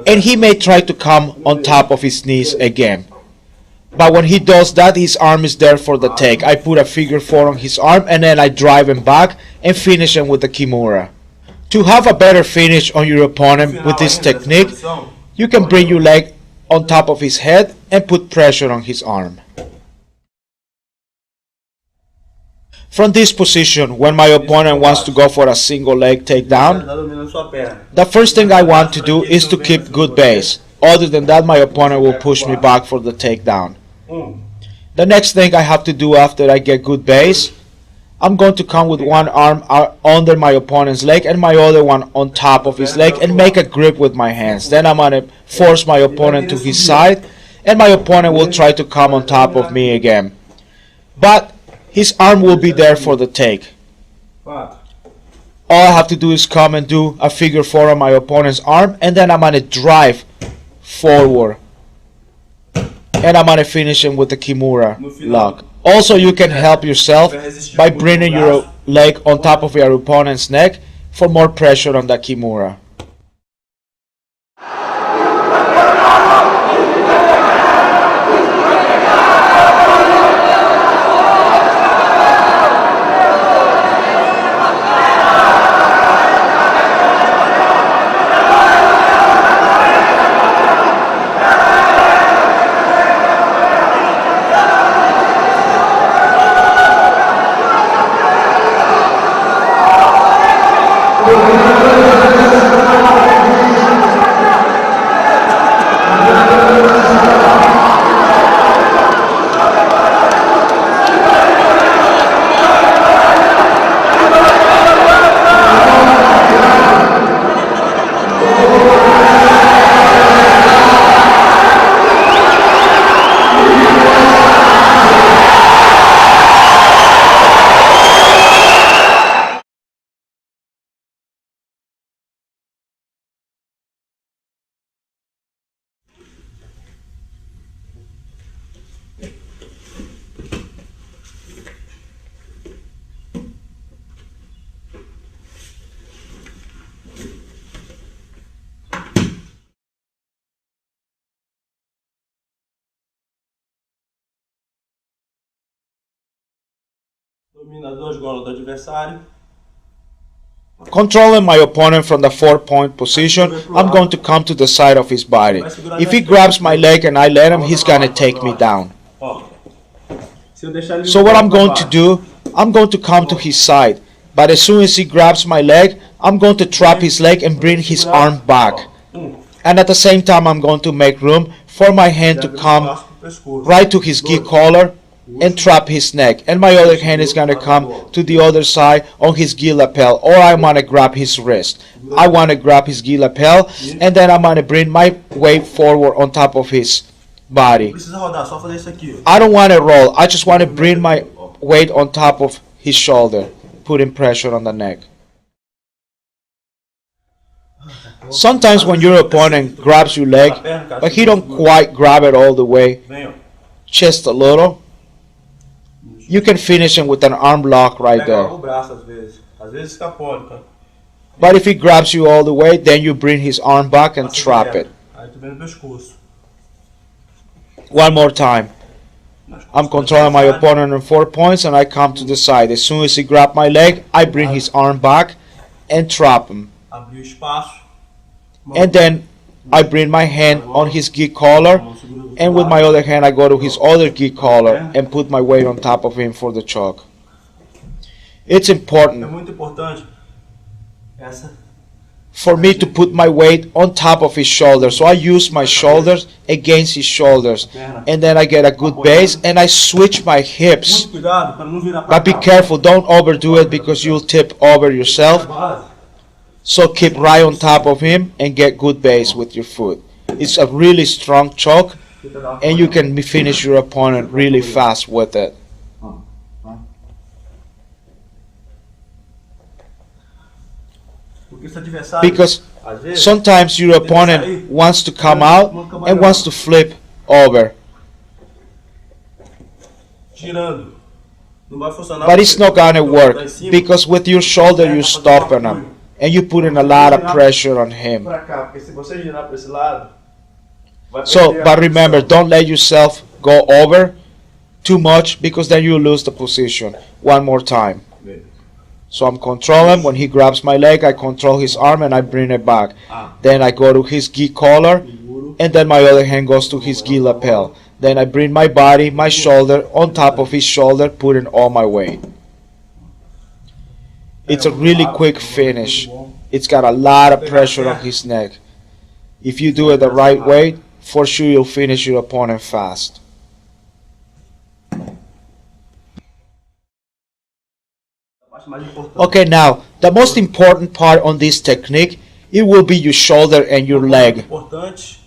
[SPEAKER 1] and he may try to come on top of his knees again. But when he does that, his arm is there for the take. I put a figure 4 on his arm, and then I drive him back and finish him with the Kimura. To have a better finish on your opponent with this technique, you can bring your leg on top of his head and put pressure on his arm. From this position, when my opponent wants to go for a single leg takedown, the first thing I want to do is to keep good base. Other than that, my opponent will push me back for the takedown. The next thing I have to do after I get good base, I'm going to come with one arm under my opponent's leg and my other one on top of his leg and make a grip with my hands. Then I'm going to force my opponent to his side, and my opponent will try to come on top of me again. But his arm will be there for the take. All I have to do is come and do a figure 4 on my opponent's arm, and then I'm going to drive forward. And I'm going to finish him with the Kimura lock. Also, you can help yourself by bringing your leg on top of your opponent's neck for more pressure on the Kimura.
[SPEAKER 2] Domina as duas golas do adversário.
[SPEAKER 1] Controlling my opponent from the 4-point position, I'm going to come to the side of his body. If he grabs my leg and I let him, he's gonna take me down.
[SPEAKER 2] Ó. Se eu deixar ele
[SPEAKER 1] So what I'm going to do, I'm going to come to his side. But as soon as he grabs my leg, I'm going to trap his leg and bring his arm back. And at the same time, I'm going to make room for my hand to come right to his gi collar and trap his neck. And my other hand is going to come to the other side on his gi lapel. Or I want to grab his wrist. I want to grab his gi lapel. And then I'm going to bring my weight forward on top of his body.
[SPEAKER 2] Precisa rodar, só fazer isso aqui, ó.
[SPEAKER 1] I don't want to roll. I just want to bring my weight on top of his shoulder, putting pressure on the neck. Sometimes when your opponent grabs your leg, but he don't quite grab it all the way,
[SPEAKER 2] Vem, ó.
[SPEAKER 1] just a little, you can finish him with an arm lock right
[SPEAKER 2] Pega
[SPEAKER 1] there.
[SPEAKER 2] o braço às vezes. Às vezes escapólica.
[SPEAKER 1] But if he grabs you all the way, then you bring his arm back and trap it.
[SPEAKER 2] Aí tu vem no pescoço.
[SPEAKER 1] One more time. I'm controlling my opponent in 4 points and I come to the side. As soon as he grabs my leg, I bring his arm back and trap him.
[SPEAKER 2] Abrir o espaço.
[SPEAKER 1] And then I bring my hand on his gi collar, and with my other hand I go to his other gi collar and put my weight on top of him for the choke. It's
[SPEAKER 2] É
[SPEAKER 1] important
[SPEAKER 2] muito importante essa
[SPEAKER 1] for me to put my weight on top of his shoulders. So I use my shoulders against his shoulders,
[SPEAKER 2] perna.
[SPEAKER 1] and then I get a good base and I switch my hips.
[SPEAKER 2] Muito cuidado para não virar para
[SPEAKER 1] But be
[SPEAKER 2] cá.
[SPEAKER 1] careful, don't overdo it because you'll tip over yourself.
[SPEAKER 2] Base.
[SPEAKER 1] So keep right on top of him and get good base with your foot. It's a really strong choke, and you can finish your opponent really fast with it.
[SPEAKER 2] Porque esse adversário,
[SPEAKER 1] Because
[SPEAKER 2] às vezes,
[SPEAKER 1] sometimes your opponent wants to come out and wants to flip over,
[SPEAKER 2] tirando, não vai funcionar.
[SPEAKER 1] but it's not gonna
[SPEAKER 2] Tá em
[SPEAKER 1] work
[SPEAKER 2] cima,
[SPEAKER 1] because with your shoulder you're stopping him and you're putting a lot of pressure on him.
[SPEAKER 2] pra cá, porque se você girar para esse lado, vai
[SPEAKER 1] So,
[SPEAKER 2] perder a
[SPEAKER 1] but remember,
[SPEAKER 2] posição.
[SPEAKER 1] don't let yourself go over too much because then you lose the position. One more time. So I'm controlling. When he grabs my leg, I control his arm and I bring it back. Then I go to his gi collar, and then my other hand goes to his gi lapel. Then I bring my body, my shoulder, on top of his shoulder, putting all my weight. It's a really quick finish. It's got a lot of pressure on his neck. If you do it the right way, for sure you'll finish your opponent fast.
[SPEAKER 2] A parte mais importante.
[SPEAKER 1] Okay, now, the most important part on this technique, it will be your shoulder and your leg.
[SPEAKER 2] Importante.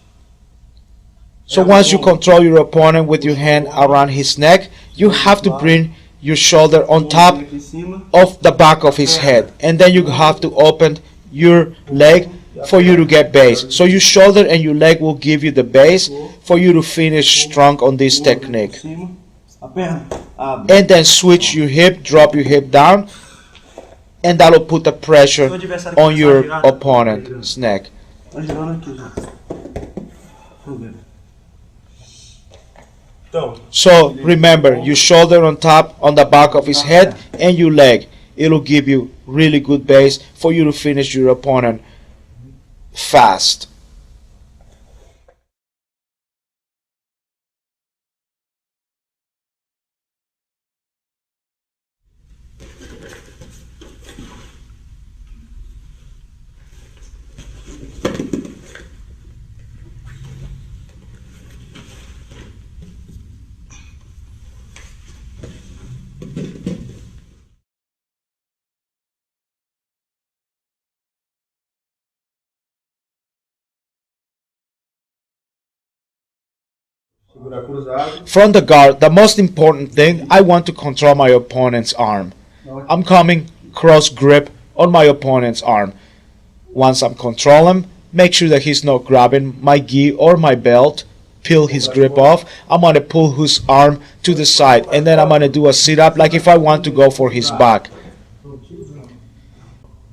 [SPEAKER 1] So once you control your opponent with your hand around his neck, you have to bring your shoulder on top
[SPEAKER 2] Aqui em cima.
[SPEAKER 1] of the back of his head. And then you have to open your leg for you to get base. So your shoulder and your leg will give you the base for you to finish strong on this technique.
[SPEAKER 2] Em cima. A perna. Abre.
[SPEAKER 1] And then switch your hip, drop your hip down, and that'll put the pressure on your opponent's neck.
[SPEAKER 2] Tá girando aqui já. Vamos ver. Então,
[SPEAKER 1] So remember, your shoulder on top, on the back of his head, and your leg. It'll give you really good base for you to finish your opponent fast.
[SPEAKER 2] segurar cruzado.
[SPEAKER 1] From the guard, the most important thing, I want to control my opponent's arm. I'm coming cross grip on my opponent's arm. Once I'm controlling him, make sure that he's not grabbing my gi or my belt, peel his grip off. I'm going to pull his arm to the side, and then I'm going to do a sit-up like if I want to go for his back.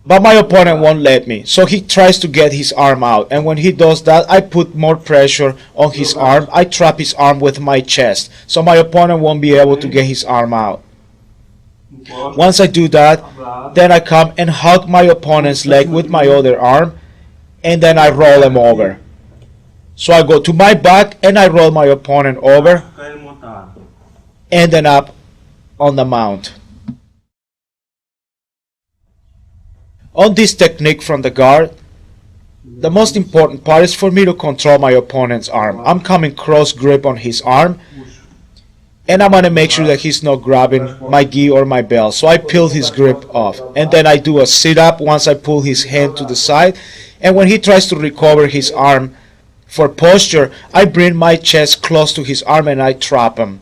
[SPEAKER 1] But my opponent won't let me, so he tries to get his arm out, and when he does that, I put more pressure on his arm. I trap his arm with my chest, so my opponent won't be able to get his arm out. Once I do that, then I come and hug my opponent's leg with my other arm, and then I roll him over. So I go to my back and I roll my opponent over,
[SPEAKER 2] Ficar ele montado.
[SPEAKER 1] and then up on the mount. On this technique from the guard, the most important part is for me to control my opponent's arm. I'm coming cross grip on his arm, and I'm gonna make sure that he's not grabbing my gi or my belt. So I peel his grip off, and then I do a sit up once I pull his hand to the side, and when he tries to recover his arm for posture, I bring my chest close to his arm and I trap him.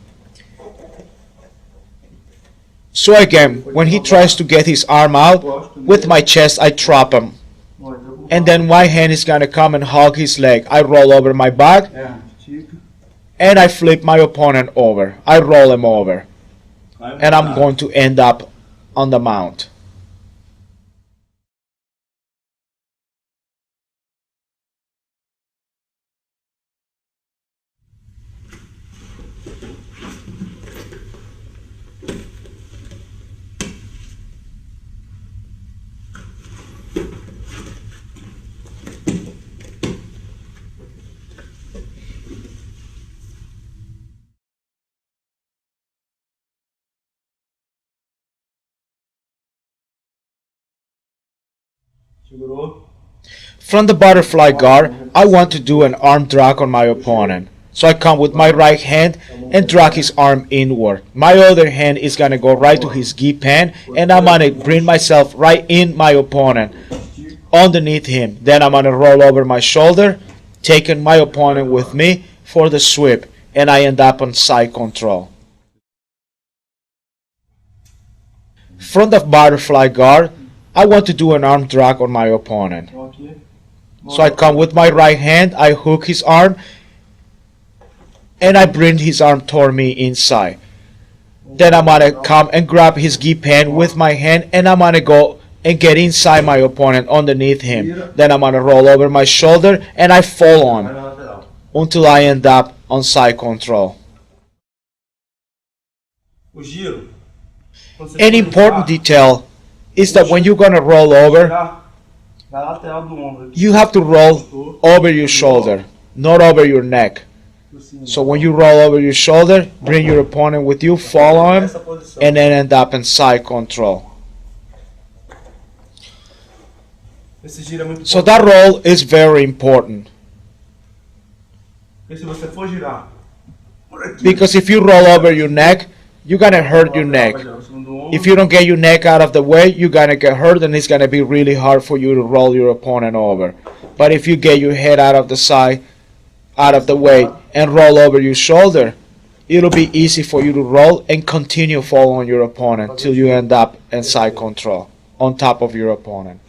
[SPEAKER 1] So again, when he tries to get his arm out, with my chest I trap him. And then my hand is gonna come and hug his leg. I roll over my back and I flip my opponent over. I roll him over. And I'm going to end up on the mount.
[SPEAKER 2] Segurou.
[SPEAKER 1] From the butterfly guard, I want to do an arm drag on my opponent. So I come with my right hand and drag his arm inward. My other hand is gonna go right to his gi pan, and I'm gonna bring myself right in my opponent, underneath him. Then I'm gonna roll over my shoulder, taking my opponent with me for the sweep, and I end up on side control. From the butterfly guard, I want to do an arm drag on my opponent. So I come with my right hand, I hook his arm, and I bring his arm toward me inside. Then I'm gonna come and grab his gi pan with my hand, and I'm gonna go and get inside my opponent underneath him. Then I'm gonna roll over my shoulder and I fall
[SPEAKER 2] Vai
[SPEAKER 1] on
[SPEAKER 2] na lateral.
[SPEAKER 1] until I end up on side control.
[SPEAKER 2] O giro. Quando você
[SPEAKER 1] An
[SPEAKER 2] for
[SPEAKER 1] important
[SPEAKER 2] girar,
[SPEAKER 1] detail is that when you're gonna roll over,
[SPEAKER 2] girar da lateral do ombro.
[SPEAKER 1] you have to roll over your shoulder, not over your neck. So when you roll over your shoulder, bring your opponent with you, follow him,
[SPEAKER 2] Essa posição.
[SPEAKER 1] and then end up in side control.
[SPEAKER 2] Esse giro é muito
[SPEAKER 1] So that roll is very important,
[SPEAKER 2] Porque se você for girar por aqui,
[SPEAKER 1] because if you roll over your neck, you're gonna hurt your neck.
[SPEAKER 2] vai girar pro segundo ombro.
[SPEAKER 1] If you don't get your neck out of the way, you're gonna get hurt, and it's gonna be really hard for you to roll your opponent over. But if you get your head out of the side, out of the way, and roll over your shoulder, it'll be easy for you to roll and continue following your opponent till you end up in side control, on top of your opponent.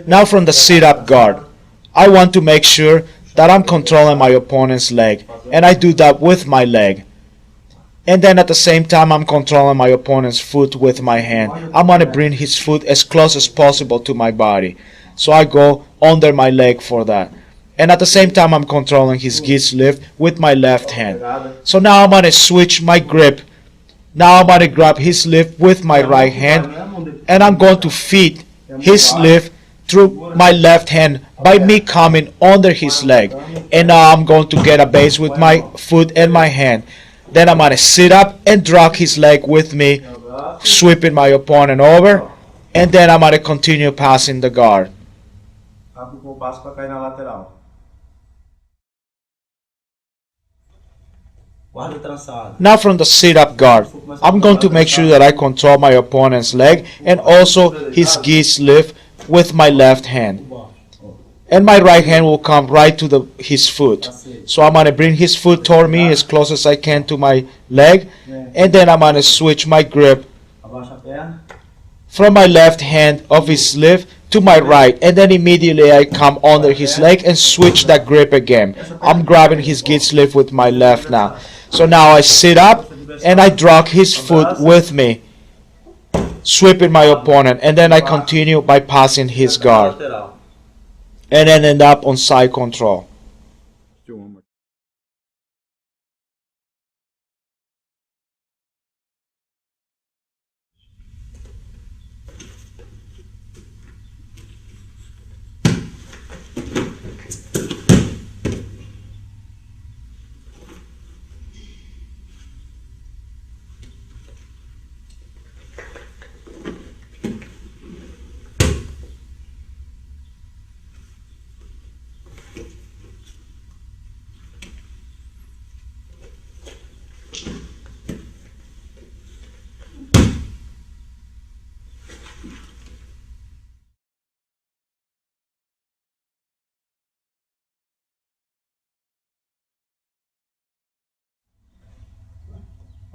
[SPEAKER 1] Now from the sit-up guard, I want to make sure that I'm controlling my opponent's leg, and I do that with my leg. And then at the same time I'm controlling my opponent's foot with my hand. I'm going to bring his foot as close as possible to my body. So I go under my leg for that. And at the same time I'm controlling his gis lift with my left hand. So now I'm going to switch my grip. Now I'm going to grab his lift with my right hand, and I'm going to feed his lift through my left hand by me coming under his leg. And now I'm going to get a base with my foot and my hand. Then I'm going to sit up and drag his leg with me, sweeping my opponent over, and then I'm going to continue passing the guard.
[SPEAKER 2] Abre o compasso para cair na lateral. Guarda trançado.
[SPEAKER 1] Now from the sit-up guard, I'm going to make sure that I control my opponent's leg and also his gis lift with my left hand. And my right hand will come right to his foot. So I'm gonna bring his foot toward me as close as I can to my leg, and then I'm gonna switch my grip from my left hand of his sleeve to my right, and then immediately I come under his leg and switch that grip again. I'm grabbing his gi sleeve with my left now. So now I sit up and I drag his foot with me, sweeping my opponent, and then I continue by passing his guard, and then end up on side control.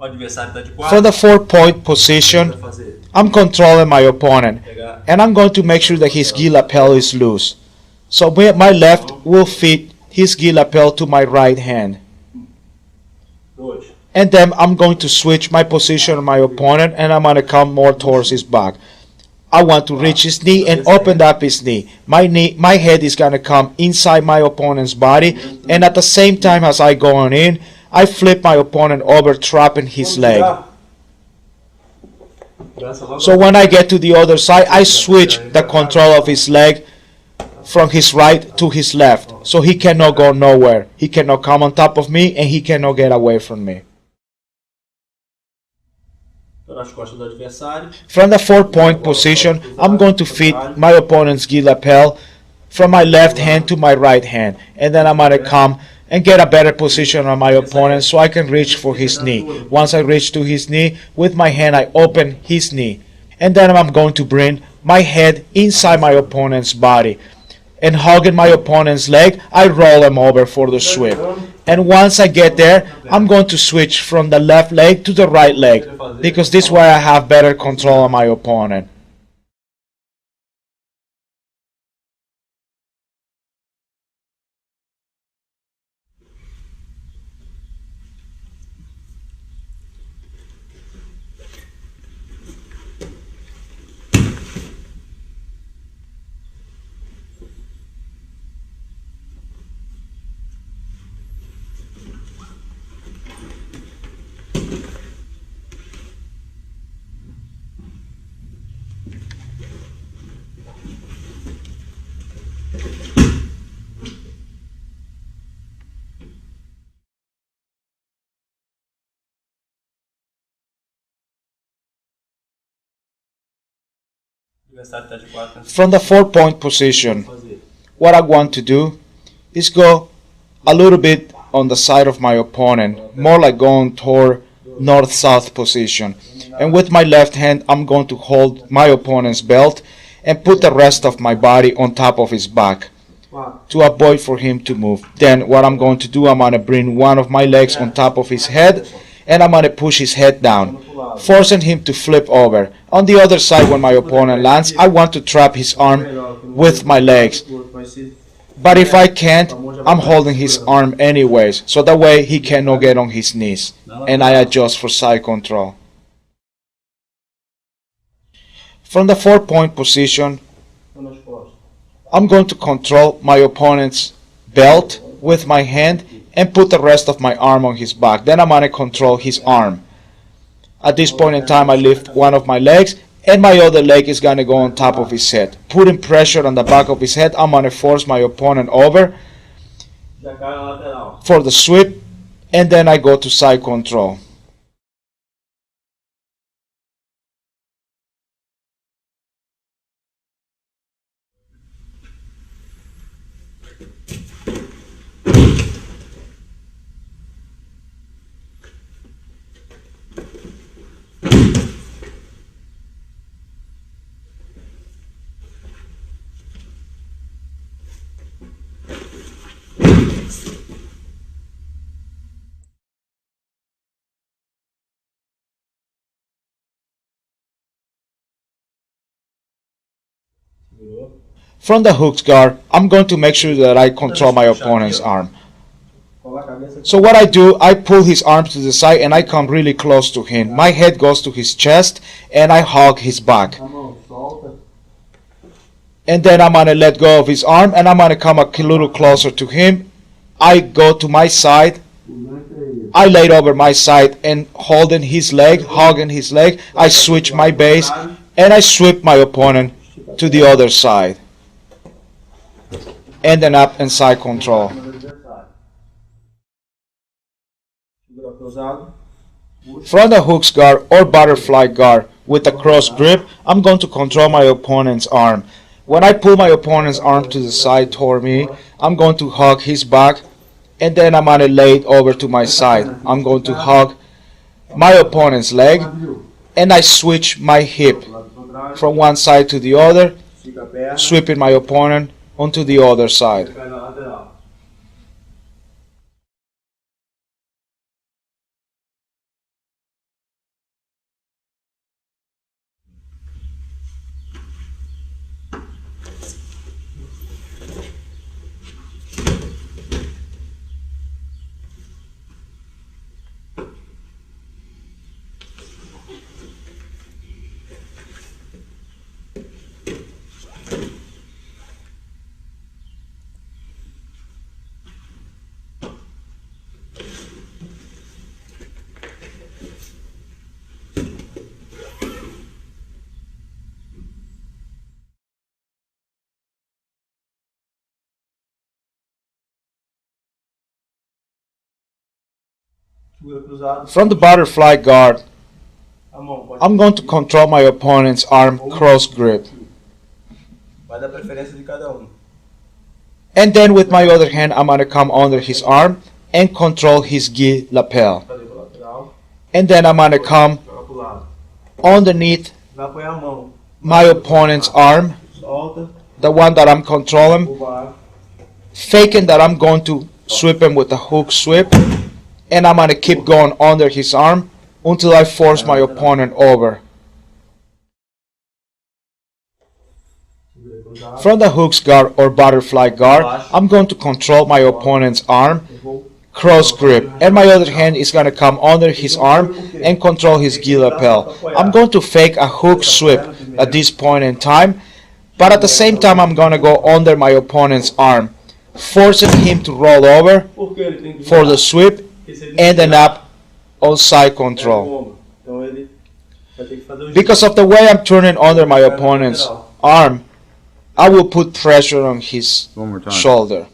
[SPEAKER 2] O adversário tá de
[SPEAKER 1] For the 4-point position, I'm controlling my opponent, and I'm going to make sure that his gi lapel is loose. So my left will fit his gi lapel to my right hand. And then I'm going to switch my position on my opponent, and I'm going to come more towards his back. I want to reach his knee and open up his knee. My head is going to come inside my opponent's body, and at the same time as I go on in, I flip my opponent over, trapping his leg. So when I get to the other side, I switch the control of his leg from his right to his left. So he cannot go nowhere. He cannot come on top of me, and he cannot get away from me. From the 4-point position, I'm going to fit my opponent's gi lapel from my left hand to my right hand. And then I'm going to come and get a better position on my opponent so I can reach for his knee. Once I reach to his knee, with my hand I open his knee. And then I'm going to bring my head inside my opponent's body. And hugging my opponent's leg, I roll him over for the sweep. And once I get there, I'm going to switch from the left leg to the right leg, because this way I have better control on my opponent. From the 4-point position, what I want to do is go a little bit on the side of my opponent, more like going toward north-south position. And with my left hand, I'm going to hold my opponent's belt and put the rest of my body on top of his back to avoid for him to move. Then what I'm going to do, I'm going to bring one of my legs on top of his head, and I'm going to push his head down, forcing him to flip over. On the other side, when my opponent lands, I want to trap his arm with my legs. But if I can't, I'm holding his arm anyways, so that way he cannot get on his knees. And I adjust for side control. From the 4-point position, I'm going to control my opponent's belt with my hand and put the rest of my arm on his back. Then I'm going to control his arm. At this point in time, I lift one of my legs, and my other leg is going to go on top of his head. Putting pressure on the back of his head, I'm going to force my opponent over for the sweep, and then I go to side control. From the hooks guard, I'm going to make sure that I control my opponent's arm. So what I do, I pull his arm to the side and I come really close to him. My head goes to his chest and I hug his back. And then I'm going to let go of his arm and I'm going to come a little closer to him. I go to my side. I laid over my side and holding his leg, hugging his leg. I switch my base and I sweep my opponent to the other side. And then up and side control. From the hooks guard or butterfly guard with a cross grip, I'm going to control my opponent's arm. When I pull my opponent's arm to the side toward me, I'm going to hug his back and then I'm going to lay it over to my side. I'm going to hug my opponent's leg and I switch my hip from one side to the other, sweeping my opponent onto the other side. From the butterfly guard, I'm going to control my opponent's arm cross grip. And then with my other hand, I'm going to come under his arm and control his gi lapel. And then I'm going to come underneath my opponent's arm, the one that I'm controlling, faking that I'm going to sweep him with a hook sweep. And I'm going to keep going under his arm until I force my opponent over. From the hooks guard or butterfly guard, I'm going to control my opponent's arm, cross grip, and my other hand is going to come under his arm and control his gi lapel. I'm going to fake a hook sweep at this point in time, but at the same time I'm going to go under my opponent's arm, forcing him to roll over for the sweep and then up on side control. Because of the way I'm turning under my opponent's arm, I will put pressure on his shoulder.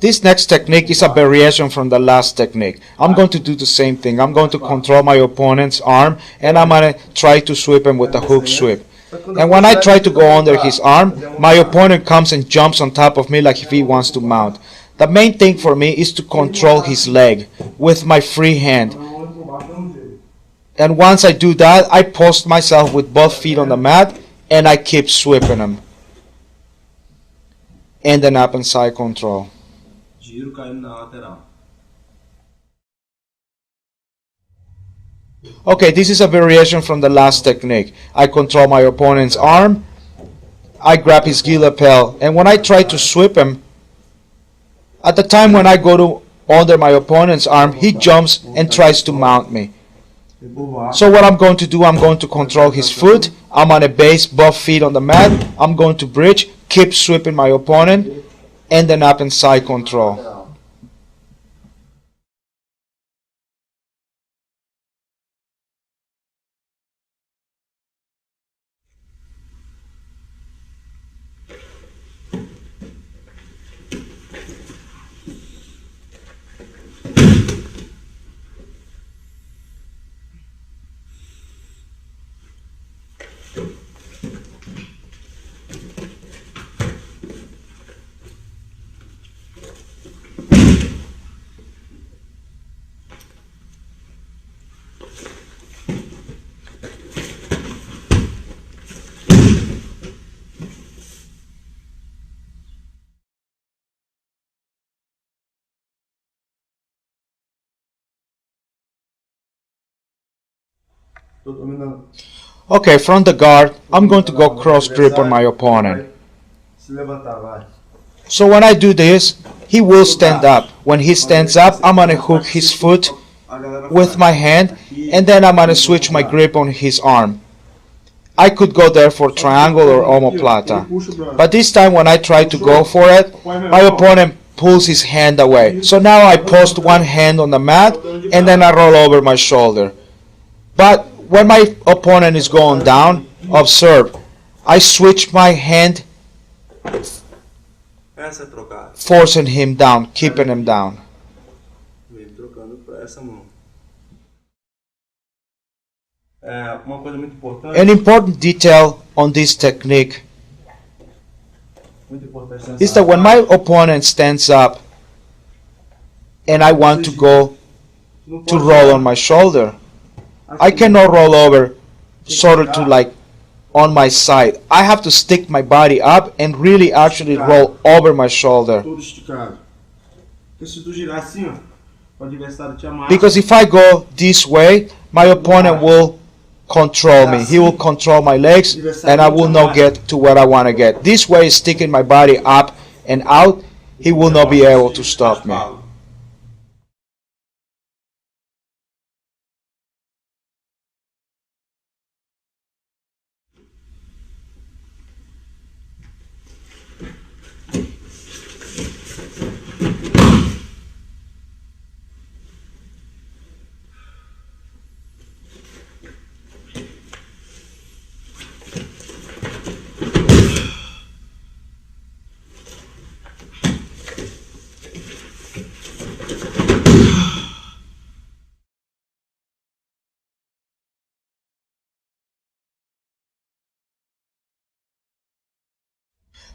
[SPEAKER 1] This next technique is a variation from the last technique. I'm going to do the same thing. I'm going to control my opponent's arm and I'm going to try to sweep him with a hook sweep. And when I try to go under his arm, my opponent comes and jumps on top of me like if he wants to mount. The main thing for me is to control his leg with my free hand. And once I do that, I post myself with both feet on the mat and I keep sweeping him. And then up and side control. Okay, this is a variation from the last technique. I control my opponent's arm, I grab his gi lapel, and when I try to sweep him, at the time when I go to under my opponent's arm, he jumps and tries to mount me. So what I'm going to do, I'm going to control his foot. I'm on a base, both feet on the mat. I'm going to bridge, keep sweeping my opponent, and then up and side control.
[SPEAKER 2] Tô dominando.
[SPEAKER 1] Okay, from the guard, I'm going to go cross grip on my opponent.
[SPEAKER 2] Se levantar, vai.
[SPEAKER 1] So when I do this, he will stand up. When he stands up, I'm going to hook his foot with my hand, and then I'm going to switch my grip on his arm. I could go there for triangle or omoplata. But this time when I try to go for it, my opponent pulls his hand away. So now I post one hand on the mat, and then I roll over my shoulder. But when my opponent is going down, observe, I switch my hand,
[SPEAKER 2] Essa é trocada.
[SPEAKER 1] forcing him down, keeping him down.
[SPEAKER 2] Vem trocando para essa mão. É, uma coisa muito importante.
[SPEAKER 1] An important detail on this technique
[SPEAKER 2] Muito importante
[SPEAKER 1] is that when my opponent stands up and I want to go to roll on my shoulder, I cannot roll over sort of to like on my side. I have to stick my body up and really actually roll over my shoulder.
[SPEAKER 2] Todo esticado. Porque se tu girar assim, ó, o adversário te amassa.
[SPEAKER 1] Because if I go this way, my opponent will control me. He will control my legs and I will not get to where I want to get. This way, sticking my body up and out, he will not be able to stop me.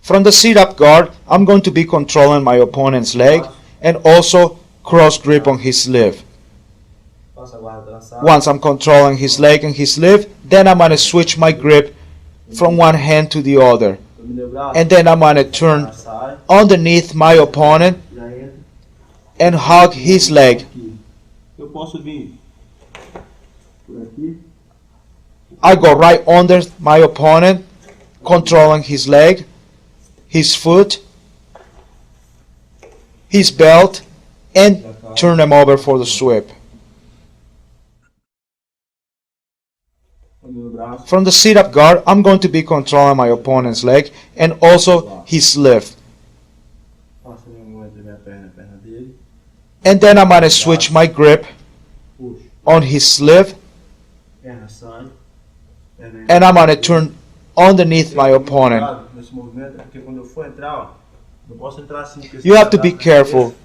[SPEAKER 1] From the sit-up guard, I'm going to be controlling my opponent's leg and also cross grip on his sleeve. Once I'm controlling his leg and his sleeve, then I'm going to switch my grip from one hand to the other. And then I'm going to turn underneath my opponent and hug his leg.
[SPEAKER 2] Eu posso vir por aqui.
[SPEAKER 1] I go right under my opponent, controlling his leg, his foot, his belt, and turn them over for the sweep. From the sit-up guard, I'm going to be controlling my opponent's leg and also his sleeve.
[SPEAKER 2] Passo a mão entre minha perna e a perna dele.
[SPEAKER 1] And then I'm going to switch my grip
[SPEAKER 2] Puxo.
[SPEAKER 1] on his sleeve
[SPEAKER 2] Perna sai. Perna
[SPEAKER 1] and I'm going to turn underneath my opponent.
[SPEAKER 2] Nesse movimento, porque quando eu for entrar, ó, não posso entrar assim. Porque se
[SPEAKER 1] You have to
[SPEAKER 2] eu
[SPEAKER 1] be
[SPEAKER 2] entrar na
[SPEAKER 1] careful
[SPEAKER 2] cabeça,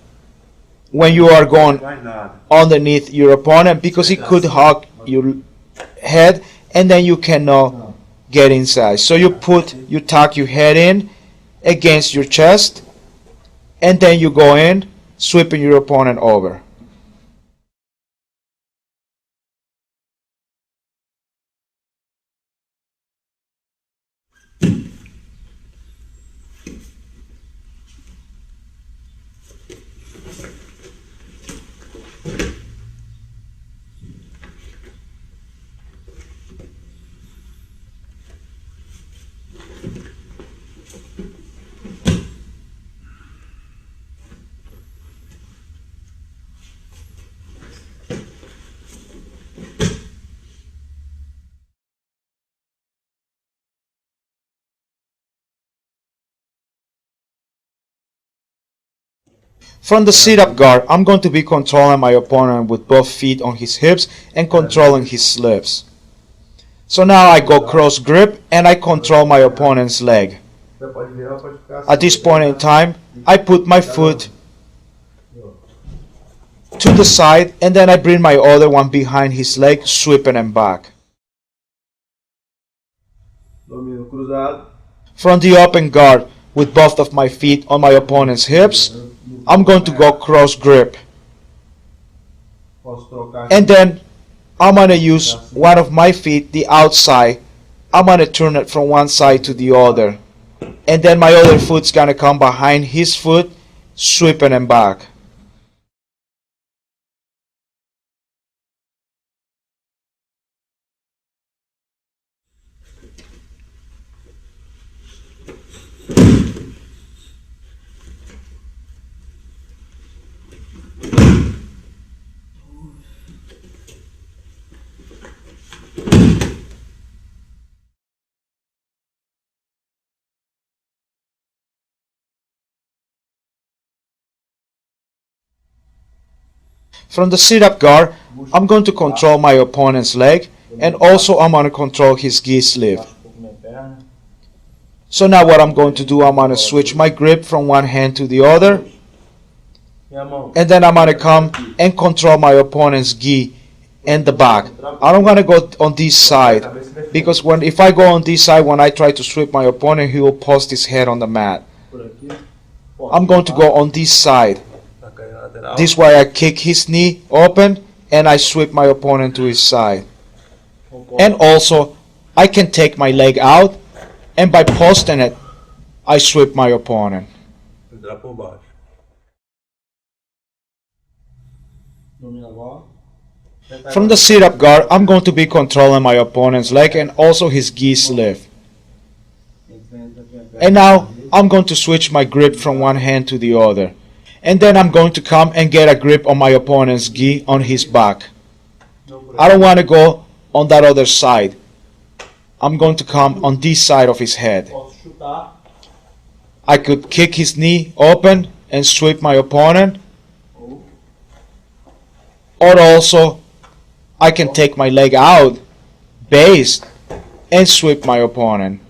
[SPEAKER 1] when you are
[SPEAKER 2] não
[SPEAKER 1] going
[SPEAKER 2] faz nada.
[SPEAKER 1] underneath your opponent because he could hug your head and then you cannot get inside. So you tuck your head in against your chest and then you go in, sweeping your opponent over. From the sit-up guard, I'm going to be controlling my opponent with both feet on his hips and controlling his sleeves. So now I go cross grip and I control my opponent's leg.
[SPEAKER 2] Você pode virar ou pode ficar assim.
[SPEAKER 1] At this point in time, I put my foot to the side and then I bring my other one behind his leg, sweeping him back.
[SPEAKER 2] Domino cruzado.
[SPEAKER 1] From the open guard, with both of my feet on my opponent's hips, I'm going to go cross grip.
[SPEAKER 2] Posso trocar
[SPEAKER 1] And then I'm going to use one of my feet, the outside. I'm going to turn it from one side to the other. And then my other foot's going to come behind his foot, sweeping him back. From the sit-up guard, I'm going to control my opponent's leg, and also I'm going to control his gi sleeve. So now what I'm going to do, I'm going to switch my grip from one hand to the other, and then I'm going to come and control my opponent's gi and the back. I don't want to go on this side, because if I go on this side, when I try to sweep my opponent, he will post his head on the mat. I'm going to go on this side. This way I kick his knee open and I sweep my opponent to his side. And also I can take my leg out, and by posting it I sweep my opponent. From the sit-up guard, I'm going to be controlling my opponent's leg and also his gi sleeve. And now I'm going to switch my grip from one hand to the other. And then I'm going to come and get a grip on my opponent's gi on his back. I don't want to go on that other side. I'm going to come on this side of his head. I could kick his knee open and sweep my opponent. Or also, I can take my leg out, based, and sweep my opponent.